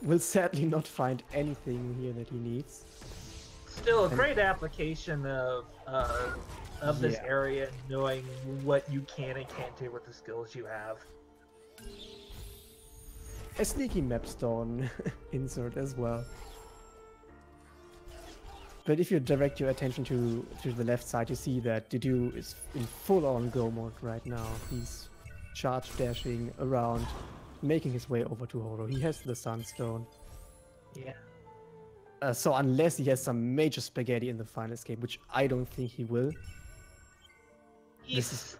Will sadly not find anything here that he needs. Still a great application of this area, knowing what you can and can't do with the skills you have. A sneaky mapstone insert as well. But if you direct your attention to the left side, you see that Dedew is in full-on go mode right now. He's charge dashing around, making his way over to Horo. He has the Sunstone. Yeah. So unless he has some major spaghetti in the final escape, which I don't think he will. He's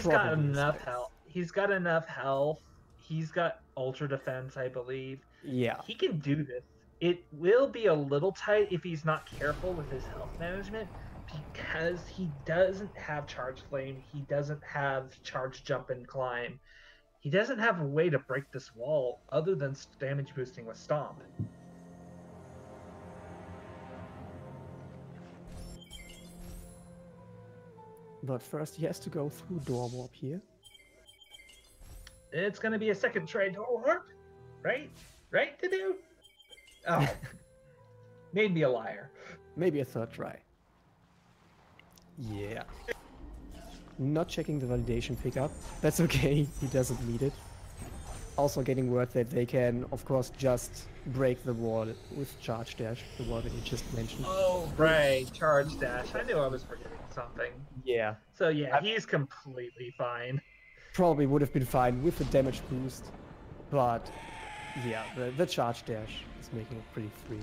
got enough health. He's got enough health. He's got ultra defense, I believe. Yeah. He can do this. It will be a little tight if he's not careful with his health management, because he doesn't have charge flame. He doesn't have charge jump and climb. he doesn't have a way to break this wall other than damage boosting with Stomp. But first he has to go through Door Warp here. It's going to be a second try Door Warp, right? Right to do? Oh, made me a liar. Maybe a third try. Yeah. Not checking the validation pickup. That's okay, he doesn't need it. Also getting word that they can, of course, just break the wall with Charge Dash, the wall that you just mentioned. Oh, right, Charge Dash. I knew I was forgetting something. Yeah. So yeah, he's completely fine. Probably would have been fine with the damage boost, but yeah, the Charge Dash is making it pretty free.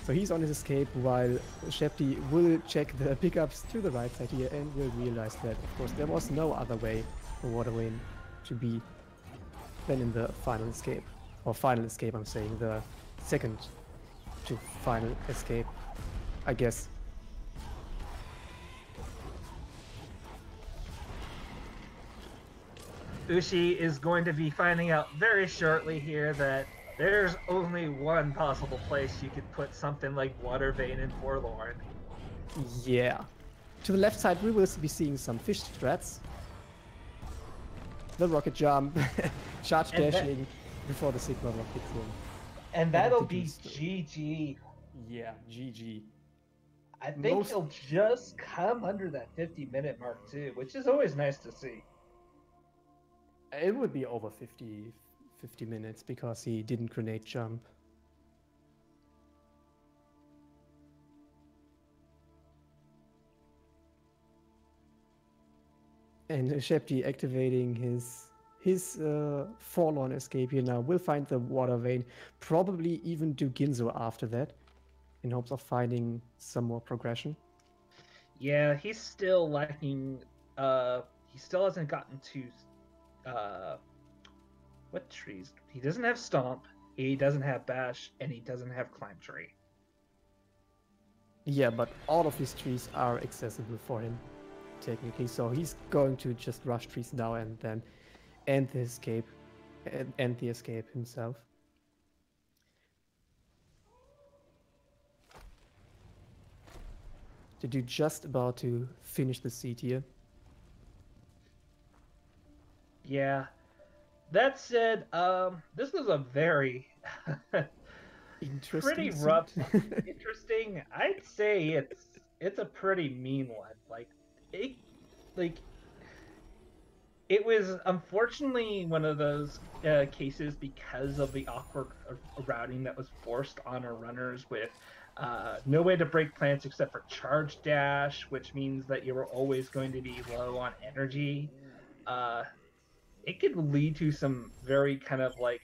So he's on his escape while Ushebti will check the pickups to the right side here and will realize that, of course, there was no other way for Waterway to be than in the final escape. Or final escape, I'm saying, the second to final escape, I guess. Ushi is going to be finding out very shortly here that there's only one possible place you could put something like Water Vein and Forlorn. Yeah. To the left side, we will be seeing some fish threats. The rocket jump, charge dashing before the Sigma rock hits him. And that'll be GG. Yeah, GG. I think he'll just come under that 50-minute mark too, which is always nice to see. It would be over 50 minutes because he didn't grenade jump. And Ushebti activating his forlorn escape here now will find the water vein, probably even do Ginzo after that, in hopes of finding some more progression. Yeah, he's still lacking. He still hasn't gotten to what trees? He doesn't have Stomp, he doesn't have Bash, and he doesn't have Climb Tree. Yeah, but all of his trees are accessible for him, technically. So he's going to just rush trees now and then end the escape himself. Dedew just about to finish the seed here. Yeah. That said, this was a very Interesting pretty rough, interesting. I'd say it's a pretty mean one. It was unfortunately one of those cases because of the awkward routing that was forced on our runners with no way to break plants except for charge dash, which means that you were always going to be low on energy. It could lead to some very kind of like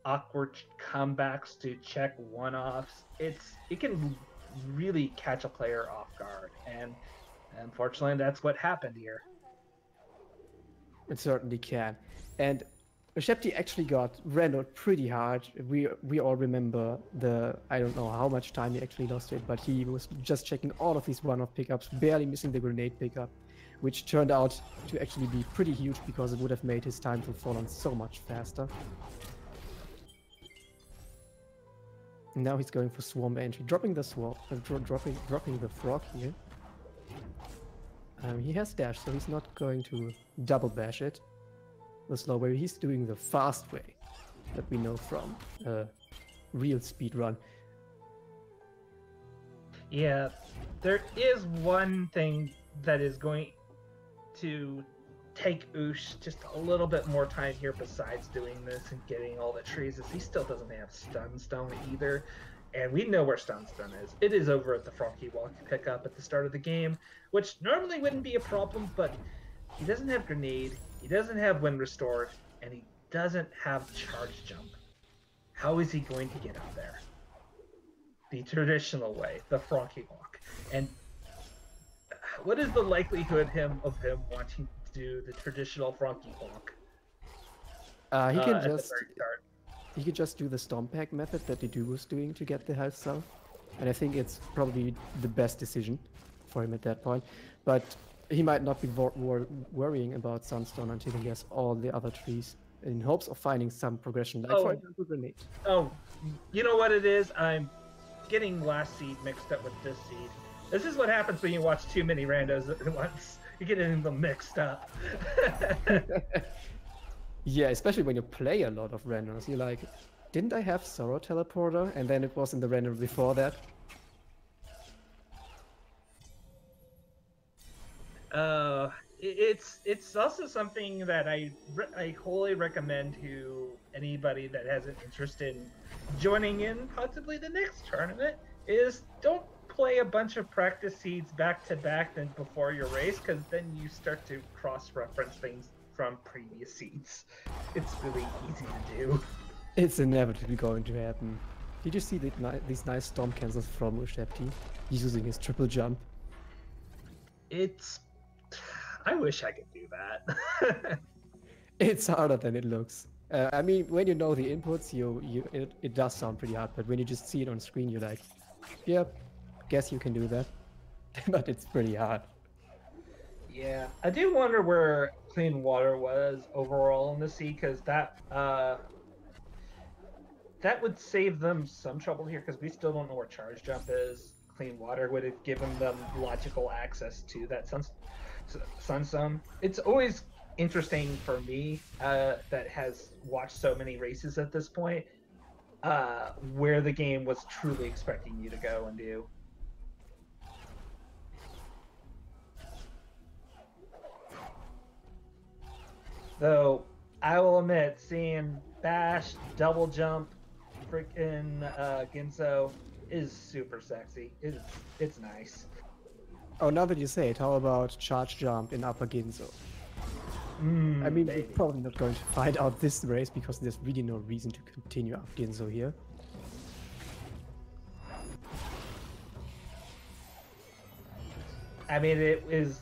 awkward comebacks to check one-offs. It can really catch a player off guard, and unfortunately that's what happened here. It certainly can. And Ushebti actually got randoed pretty hard. We all remember I don't know how much time he actually lost it, but he was just checking all of his one-off pickups, barely missing the grenade pickup, which turned out to actually be pretty huge because it would have made his time to fall on so much faster. Now he's going for Swamp Entry, dropping the swamp, dropping the frog here. He has dash, so he's not going to double bash it the slow way. He's doing the fast way that we know from real speed run. Yeah, there is one thing that is going to take Ush just a little bit more time here besides doing this and getting all the trees, is he still doesn't have Stun Stone either. And we know where Stun Stone is. It is over at the Froggy Walk pickup at the start of the game, which normally wouldn't be a problem, but he doesn't have Grenade, he doesn't have Wind Restore, and he doesn't have Charge Jump. How is he going to get up there? The traditional way, the Froggy Walk. And what is the likelihood of him wanting to do the traditional Froggy Walk? He could just do the Stomp Pack method that Dedew was doing to get the health cell. And I think it's probably the best decision for him at that point. But He might not be worrying about Sunstone until he has all the other trees in hopes of finding some progression, like for example, Grenade. Oh, you know what it is? I'm getting last seed mixed up with this seed. This is what happens when you watch too many randos at once. You're getting them mixed up. Yeah, especially when you play a lot of randoms. You're like, didn't I have Sorrow Teleporter? And then it was in the random before that. It's also something that I wholly recommend to anybody that has an interest in joining in possibly the next tournament is don't play a bunch of practice seeds back to back then before your race, because then you start to cross-reference things from previous seeds. It's really easy to do. It's inevitably going to happen. Did you see these nice storm cancels from Ushebti? He's using his triple jump. I wish I could do that. It's harder than it looks. I mean, when you know the inputs, it does sound pretty hard, but when you just see it on screen, you're like, yep, guess you can do that. But it's pretty hard. Yeah, I do wonder where Clean Water was overall in the sea, because that would save them some trouble here, because we still don't know where Charge Jump is. Clean Water would have given them logical access to that Sunstone. It's always interesting for me that has watched so many races at this point, where the game was truly expecting you to go and do. Though I will admit, seeing Bash double jump freaking Ginso is super sexy. It's nice. Oh, now that you say it, how about Charge Jump in Upper Ginso? I mean, baby. we're probably not going to find out this race because there's really no reason to continue up Ginso here. I mean, it is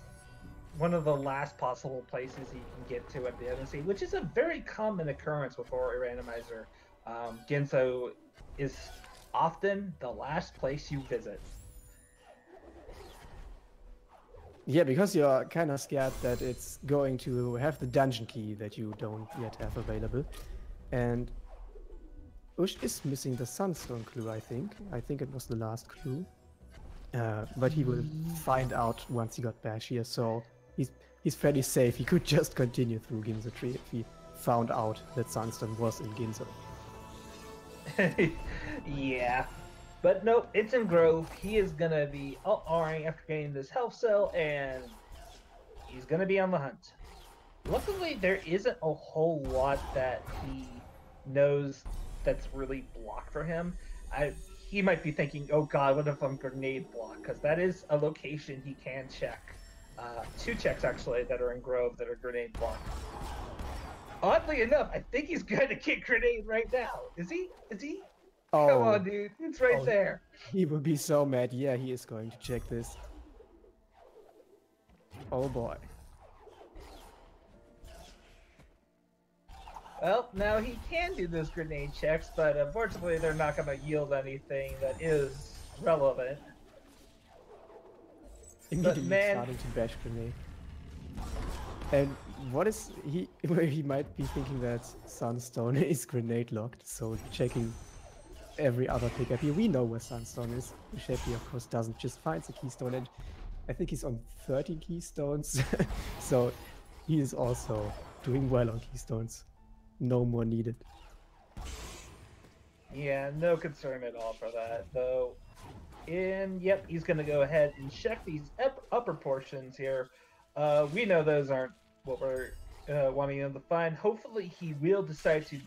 one of the last possible places you can get to at the NC, which is a very common occurrence with Ori Randomizer. Ginso is often the last place you visit. Yeah, because you're kind of scared that it's going to have the dungeon key that you don't yet have available. And Ush is missing the Sunstone clue, I think. I think it was the last clue. But he will find out once he got Bash here, so he's fairly safe. He could just continue through Ginso Tree if he found out that Sunstone was in Ginso. Yeah. But nope, it's in Grove. He is gonna be out-Ring after getting this health cell, and he's gonna be on the hunt. Luckily, there isn't a whole lot that he knows that's really blocked for him. He might be thinking, oh god, what if I'm grenade blocked? Because that is a location he can check. 2 checks, actually, that are in Grove that are grenade blocked. Oddly enough, I think he's going to get grenade right now. Is he? Oh, come on, dude. It's right there. He will be so mad. Yeah, he is going to check this. Oh boy. Well, now he can do those grenade checks, but unfortunately they're not going to yield anything that is relevant. Immediately starting to bash grenade. And what is where he might be thinking that Sunstone is grenade locked, so checking every other pickup here. We know where Sunstone is. Ushebti, of course, doesn't, just finds a keystone, and I think he's on 13 keystones. So he is also doing well on keystones. No more needed. Yeah, no concern at all for that, though. And yep, he's going to go ahead and check these upper portions here. We know those aren't what we're wanting him to find. Hopefully he will decide to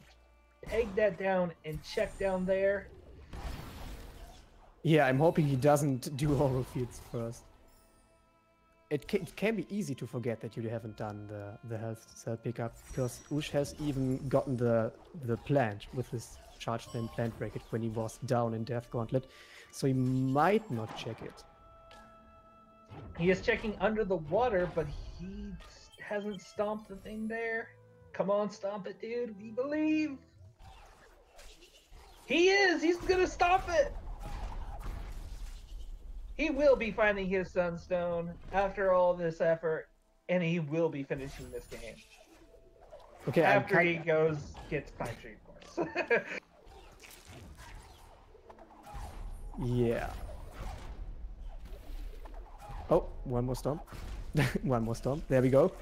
peg that down and check down there. Yeah, I'm hoping he doesn't do oral fields first. It can be easy to forget that you haven't done the health cell pickup, because Ush has even gotten the plant with his charge spam plant bracket when he was down in Death Gauntlet, so he might not check it. He is checking under the water, but he hasn't stomped the thing there. Come on, stomp it, dude. We believe. He is. He's gonna stomp it. he will be finding his sunstone after all this effort, and he will be finishing this game. Okay, After he gets Pine Tree, of course. Yeah. Oh, one more stomp. One more stomp. There we go.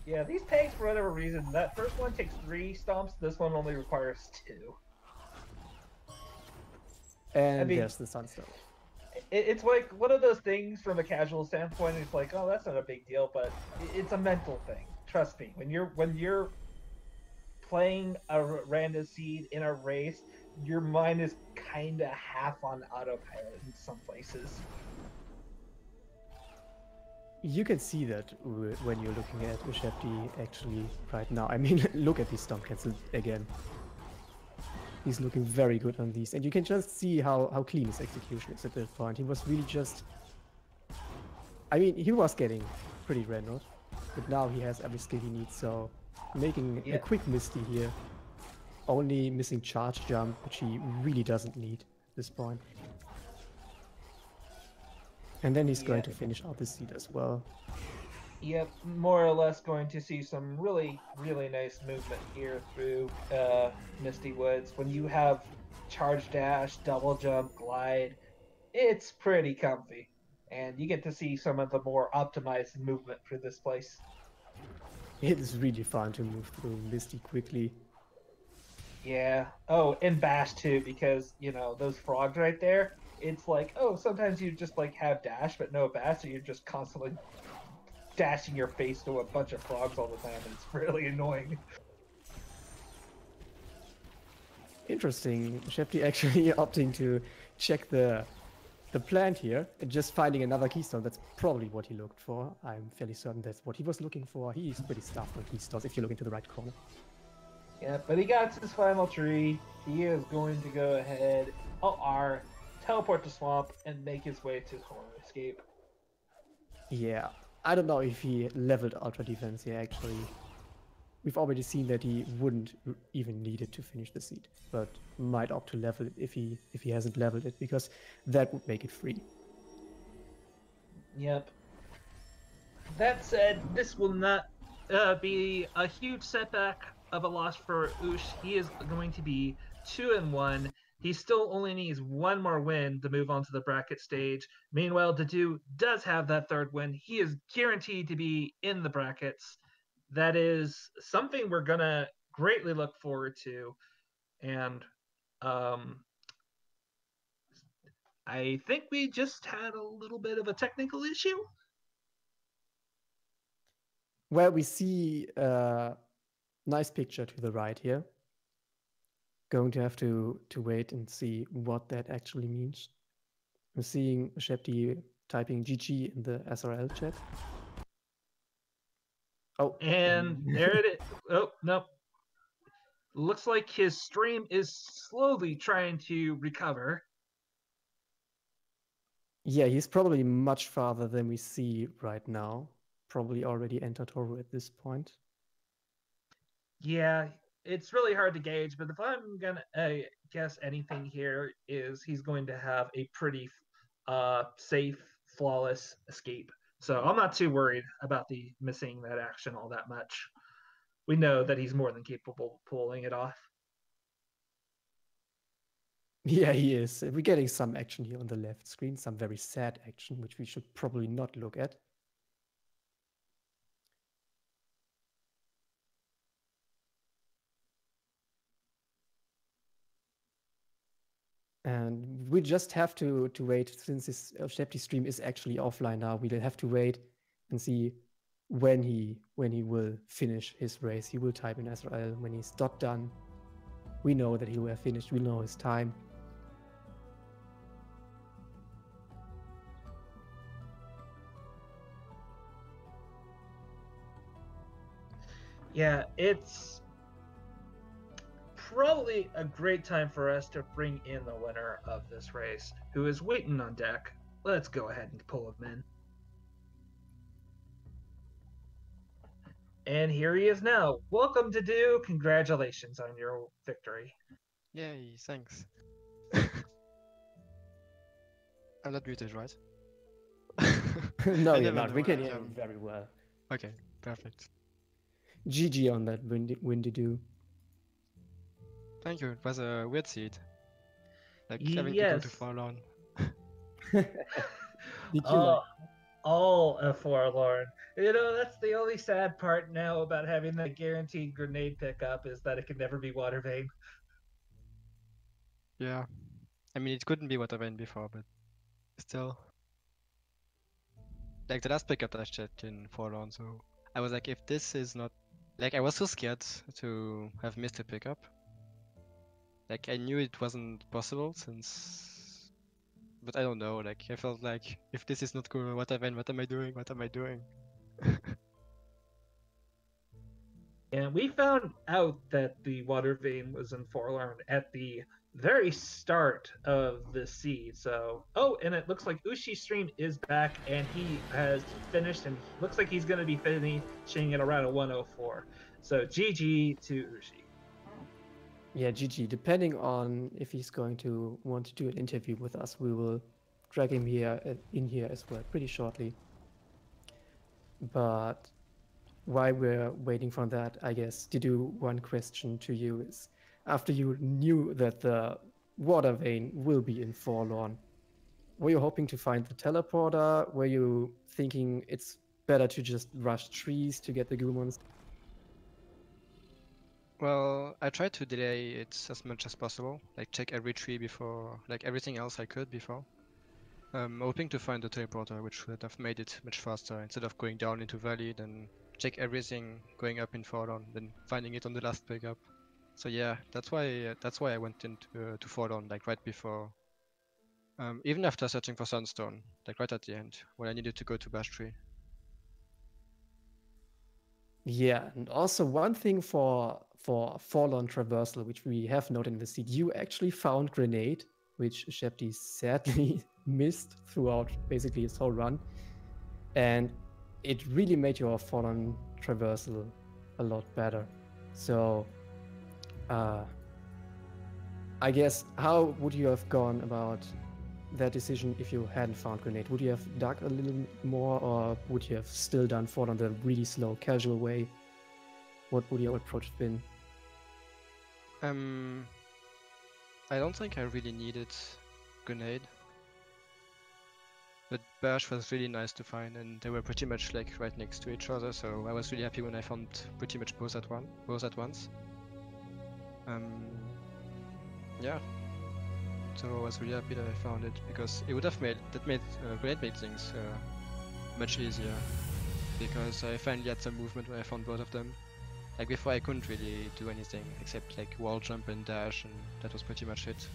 Yeah, these tanks, for whatever reason, that first one takes 3 stomps, this one only requires 2. And there's the sunstone. It's like one of those things from a casual standpoint. It's like, oh, that's not a big deal, but it's a mental thing. Trust me, when you're playing a random seed in a race, your mind is kind of half on autopilot in some places. You can see that when you're looking at Ushebti actually right now. I mean, look at this stomp cancel again. He's looking very good on these. And you can just see how clean his execution is at this point. He was really just... I mean, he was getting pretty rendered. But now he has every skill he needs, so making a quick Misty here. Only missing charge jump, which he really doesn't need at this point. And then he's going to finish out this seed as well. Yep, more or less going to see some really, really nice movement here through Misty Woods. When you have charge dash, double jump, glide, it's pretty comfy. And you get to see some of the more optimized movement for this place. It is really fun to move through Misty quickly. Yeah. Oh, and Bash too, because, you know, those frogs right there, it's like, oh, sometimes you just like have dash but no bash, so you're just constantly dashing your face to a bunch of frogs all the time, and it's really annoying. Interesting. Ushebti actually opting to check the plant here and just finding another keystone. That's probably what he looked for. I'm fairly certain that's what he was looking for. He's pretty stuffed on keystones if you look into the right corner. Yeah, but he got his final tree. He is going to go ahead, LR, teleport to Swamp, and make his way to Horror Escape. Yeah, I don't know if he leveled Ultra Defense here actually. We've already seen that he wouldn't even need it to finish the seed, but might opt to level it if he hasn't leveled it, because that would make it free. Yep. That said, this will not be a huge setback of a loss for Ush. He is going to be 2-1. He still only needs one more win to move on to the bracket stage. Meanwhile, Dedew does have that third win. He is guaranteed to be in the brackets. That is something we're going to greatly look forward to. And I think we just had a little bit of a technical issue. Well, we see a nice picture to the right here. Going to have to wait and see what that actually means. I'm seeing Ushebti typing GG in the SRL chat. Oh, and there it is. Oh, no. Looks like his stream is slowly trying to recover. Yeah, he's probably much farther than we see right now. Probably already entered Toru at this point. Yeah, it's really hard to gauge, but if I'm gonna guess anything here, is he's going to have a pretty safe, flawless escape. So I'm not too worried about the missing that action all that much. We know that he's more than capable of pulling it off. Yeah, he is. We're getting some action here on the left screen, some very sad action, which we should probably not look at. And we just have to wait, since this Ushebti stream is actually offline now. We'll have to wait and see when he will finish his race. He will type in SRL when he's done. We know that he will have finished. We know his time. Yeah, it's probably a great time for us to bring in the winner of this race, who is waiting on deck. Let's go ahead and pull him in. And here he is now. Welcome, Dedew. Congratulations on your victory. Yay, thanks. I'm not muted, right? No, I you're never not. know, We can like, hear you very well. Okay, perfect. GG on that windy do. Thank you. It was a weird seed. Like having to go to Yes. Forlorn. Did you like? All a forlorn. You know, that's the only sad part now about having that guaranteed grenade pickup is that it can never be water vein. Yeah. I mean, it couldn't be what I went before, but still. Like the last pickup that I checked in Forlorn, so I was like, if this is not. Like, I was so scared to have missed a pickup. Like, I knew it wasn't possible since. But I don't know, like, I felt like, if this is not cool, what am I doing? What am I doing? And we found out that the water vein was in forlorn at the very start of the seed. So, oh, and it looks like Ushi's stream is back and he has finished and looks like he's going to be finishing at around a 104. So, GG to Ushi. Yeah, GG. Depending on if he's going to want to do an interview with us, we will drag him here in here as well pretty shortly. But while we're waiting for that, I guess to do one question to you is: after you knew that the water vein will be in Forlorn, were you hoping to find the teleporter? Were you thinking it's better to just rush trees to get the Goomons? Well, I tried to delay it as much as possible, like check every tree before, like everything else I could before. Hoping to find the teleporter, which would have made it much faster instead of going down into valley, then check everything going up in Forlorn, then finding it on the last pickup. So yeah, that's why I went into to Forlorn like right before. Even after searching for Sunstone, like right at the end, when I needed to go to Bash Tree. Yeah, and also one thing for Forlorn Traversal, which we have noted in the seed, you actually found Grenade, which Ushebti sadly missed throughout basically his whole run. And it really made your Forlorn Traversal a lot better. So I guess, how would you have gone about that decision if you hadn't found Grenade? Would you have dug a little more, or would you have still done Forlorn the really slow, casual way? What would your approach have been? I don't think I really needed Grenade. But Bash was really nice to find, and they were pretty much like right next to each other, so I was really happy when I found pretty much both at once. Yeah. So I was really happy that I found it, because it would have made Grenade made things much easier, because I finally had some movement when I found both of them. Like before, I couldn't really do anything except like wall jump and dash, and that was pretty much it.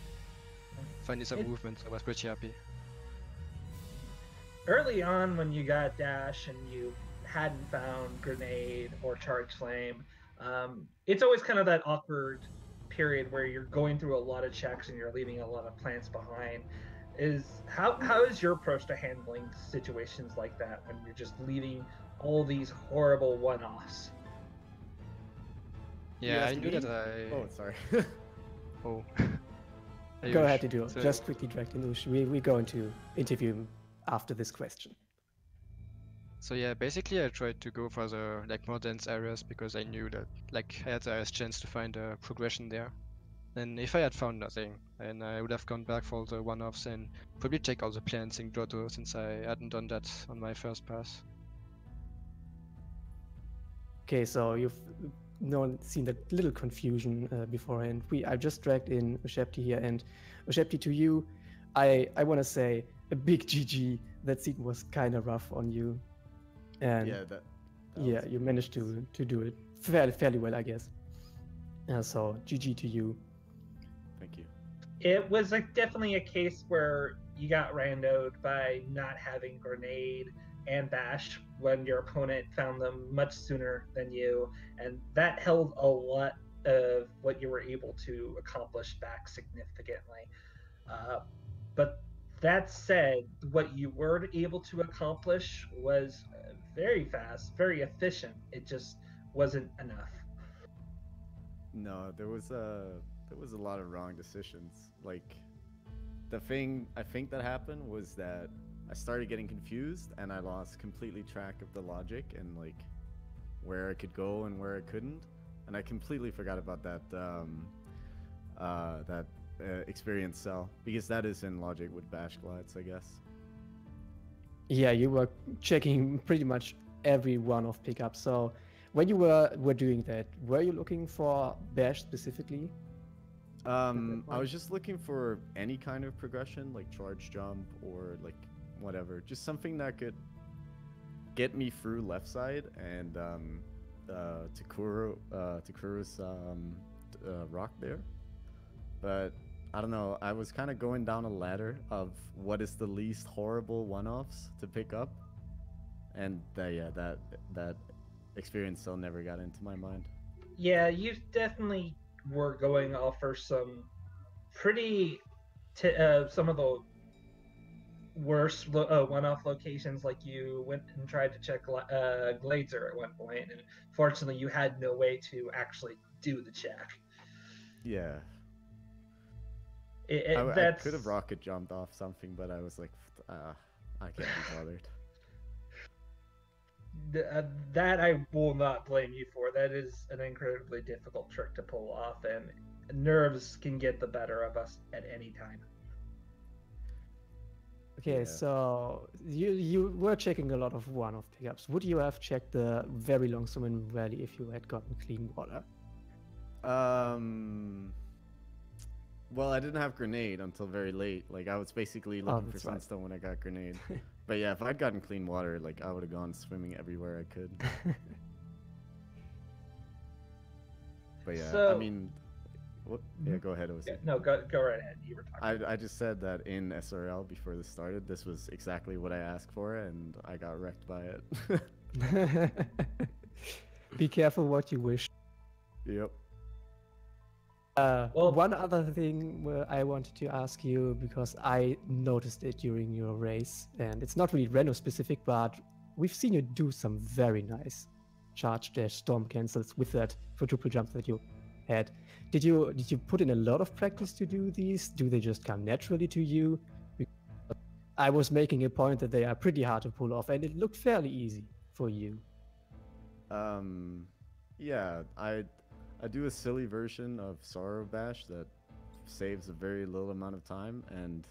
Finally some movement, I was pretty happy. Early on, when you got dash and you hadn't found grenade or charge flame, it's always kind of that awkward period where you're going through a lot of checks and you're leaving a lot of plants behind. How is your approach to handling situations like that when you're just leaving all these horrible one-offs? Yeah, I knew that I. Oh, sorry. Oh. Go ahead, Dedu. So, just quickly direct in Ush. We're going to interview him after this question. So yeah, basically I tried to go for the like more dense areas, because I knew that like I had the highest chance to find a progression there. And if I had found nothing, then I would have gone back for the one-offs and probably check all the plants in Grotto, since I hadn't done that on my first pass. Okay, so you've seen that little confusion beforehand. I just dragged in Ushebti here, and Ushebti, to you, I want to say a big GG. That seat was kind of rough on you, and yeah, you managed to do it fairly well, I guess. So GG to you. Thank you. It was like definitely a case where you got randoed by not having grenade and bash when your opponent found them much sooner than you, and that held a lot of what you were able to accomplish back significantly. But that said, what you were able to accomplish was very fast, very efficient. It just wasn't enough. No, there was a lot of wrong decisions. Like the thing I think that happened was that I started getting confused and I lost completely track of the logic and like where I could go and where I couldn't, and I completely forgot about that experience cell, because that is in logic with bash glides, I guess. Yeah, you were checking pretty much every one of pickups. So when you were doing that, were you looking for bash specifically? I was just looking for any kind of progression, like charge jump or like whatever, just something that could get me through left side and Takuru's rock there. But I don't know, I was kind of going down a ladder of what is the least horrible one-offs to pick up, and that experience still never got into my mind. Yeah, you definitely were going off for some pretty some of the worst one-off locations. Like you went and tried to check Glazer at one point, and fortunately you had no way to actually do the check. Yeah. I could have rocket jumped off something, but I was like, I can't be bothered. That I will not blame you for. That is an incredibly difficult trick to pull off, and nerves can get the better of us at any time. Okay, Yeah. so you were checking a lot of one-off pickups. Would you have checked the very long Summon Valley if you had gotten clean water? Well, I didn't have grenade until very late. Like I was basically looking for that's right. sunstone when I got grenade. But yeah, if I'd gotten clean water, like I would have gone swimming everywhere I could. But yeah, I So- mean, what? Yeah, go ahead, Osi. Yeah, no, go right ahead. You were talking. I just said that in SRL before this started, this was exactly what I asked for, and I got wrecked by it. Be careful what you wish. Yep. Well- One other thing I wanted to ask you, because I noticed it during your race, and it's not really random specific, but we've seen you do some very nice charge dash storm cancels with that quadruple jump that you had. Did you put in a lot of practice to do these? Do they just come naturally to you? I was making a point that they are pretty hard to pull off, and it looked fairly easy for you. Yeah, I do a silly version of Sorrow Bash that saves a very little amount of time, and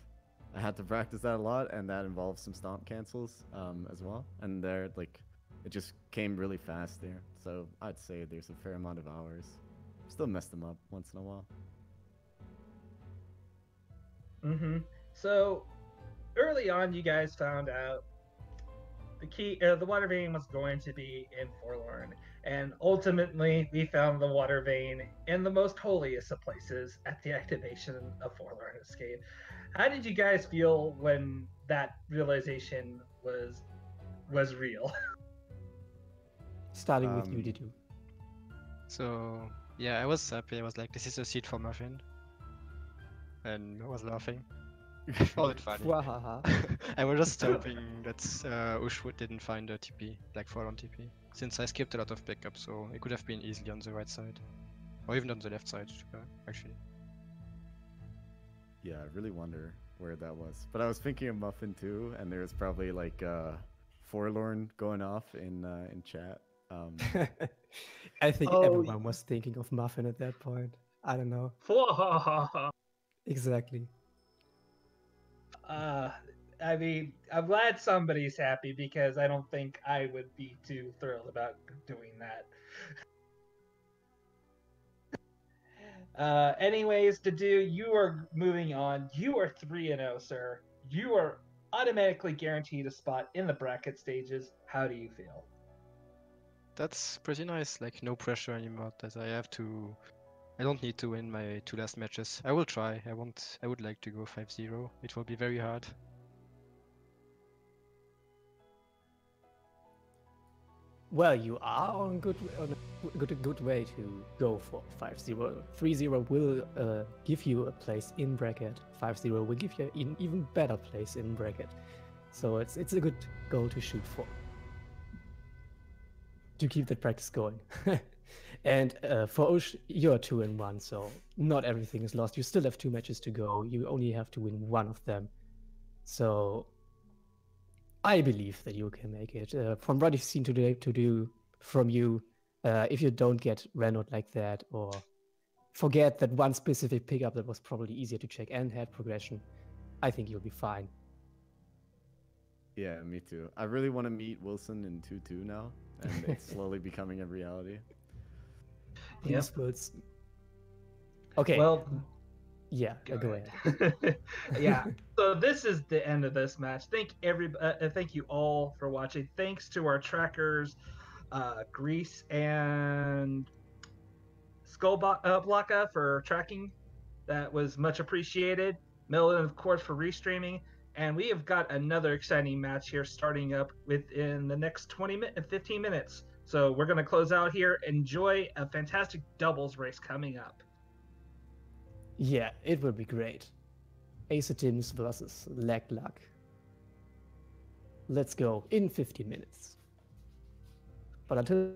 I had to practice that a lot, and that involves some stomp cancels as well. And there, like, it just came really fast there. So I'd say there's a fair amount of hours. Still mess them up once in a while. Mm-hmm. So early on, you guys found out the water vein was going to be in Forlorn, and ultimately we found the water vein in the most holiest of places at the activation of Forlorn Escape. How did you guys feel when that realization was real? Starting with you, Dedew. So yeah, I was happy. I was like, this is a seed for Muffin, and I was laughing. I found it funny. Wahaha. I was just hoping that Ushwood didn't find a TP, like Forlorn TP, since I skipped a lot of pickups, so it could have been easily on the right side, or even on the left side, actually. Yeah, I really wonder where that was. But I was thinking of Muffin too, and there was probably like Forlorn going off in chat. I think Oh, everyone was thinking of Muffin at that point. I don't know. Exactly. I mean, I'm glad somebody's happy, because I don't think I would be too thrilled about doing that. Anyways, Dedew, you are moving on. You are 3-0, sir. You are automatically guaranteed a spot in the bracket stages. How do you feel? That's pretty nice, like no pressure anymore that I don't need to win my 2 last matches. I will try. I would like to go 5-0. It will be very hard. Well, you are on a good way to go for 5-0. 3-0 will give you a place in bracket. 5-0 will give you an even better place in bracket. So it's a good goal to shoot for. To keep that practice going. And for Osh, you're 2-1, so not everything is lost. You still have 2 matches to go. You only have to win one of them. So I believe that you can make it. From what I've seen today to do from you, if you don't get Renault like that, or forget that one specific pickup that was probably easier to check and had progression, I think you'll be fine. Yeah, me too. I really want to meet Wilson in 2-2 now, and it's slowly becoming a reality. These words. Okay. Well, yeah, go ahead. Yeah. So this is the end of this match. Thank you all for watching. Thanks to our trackers, Grease and Skullblocka for tracking. That was much appreciated. Millen, of course, for restreaming. And we have got another exciting match here starting up within the next 15 minutes. So we're going to close out here. Enjoy a fantastic doubles race coming up. Yeah, it will be great. Acetims versus Leg Luck. Let's go in 15 minutes. But until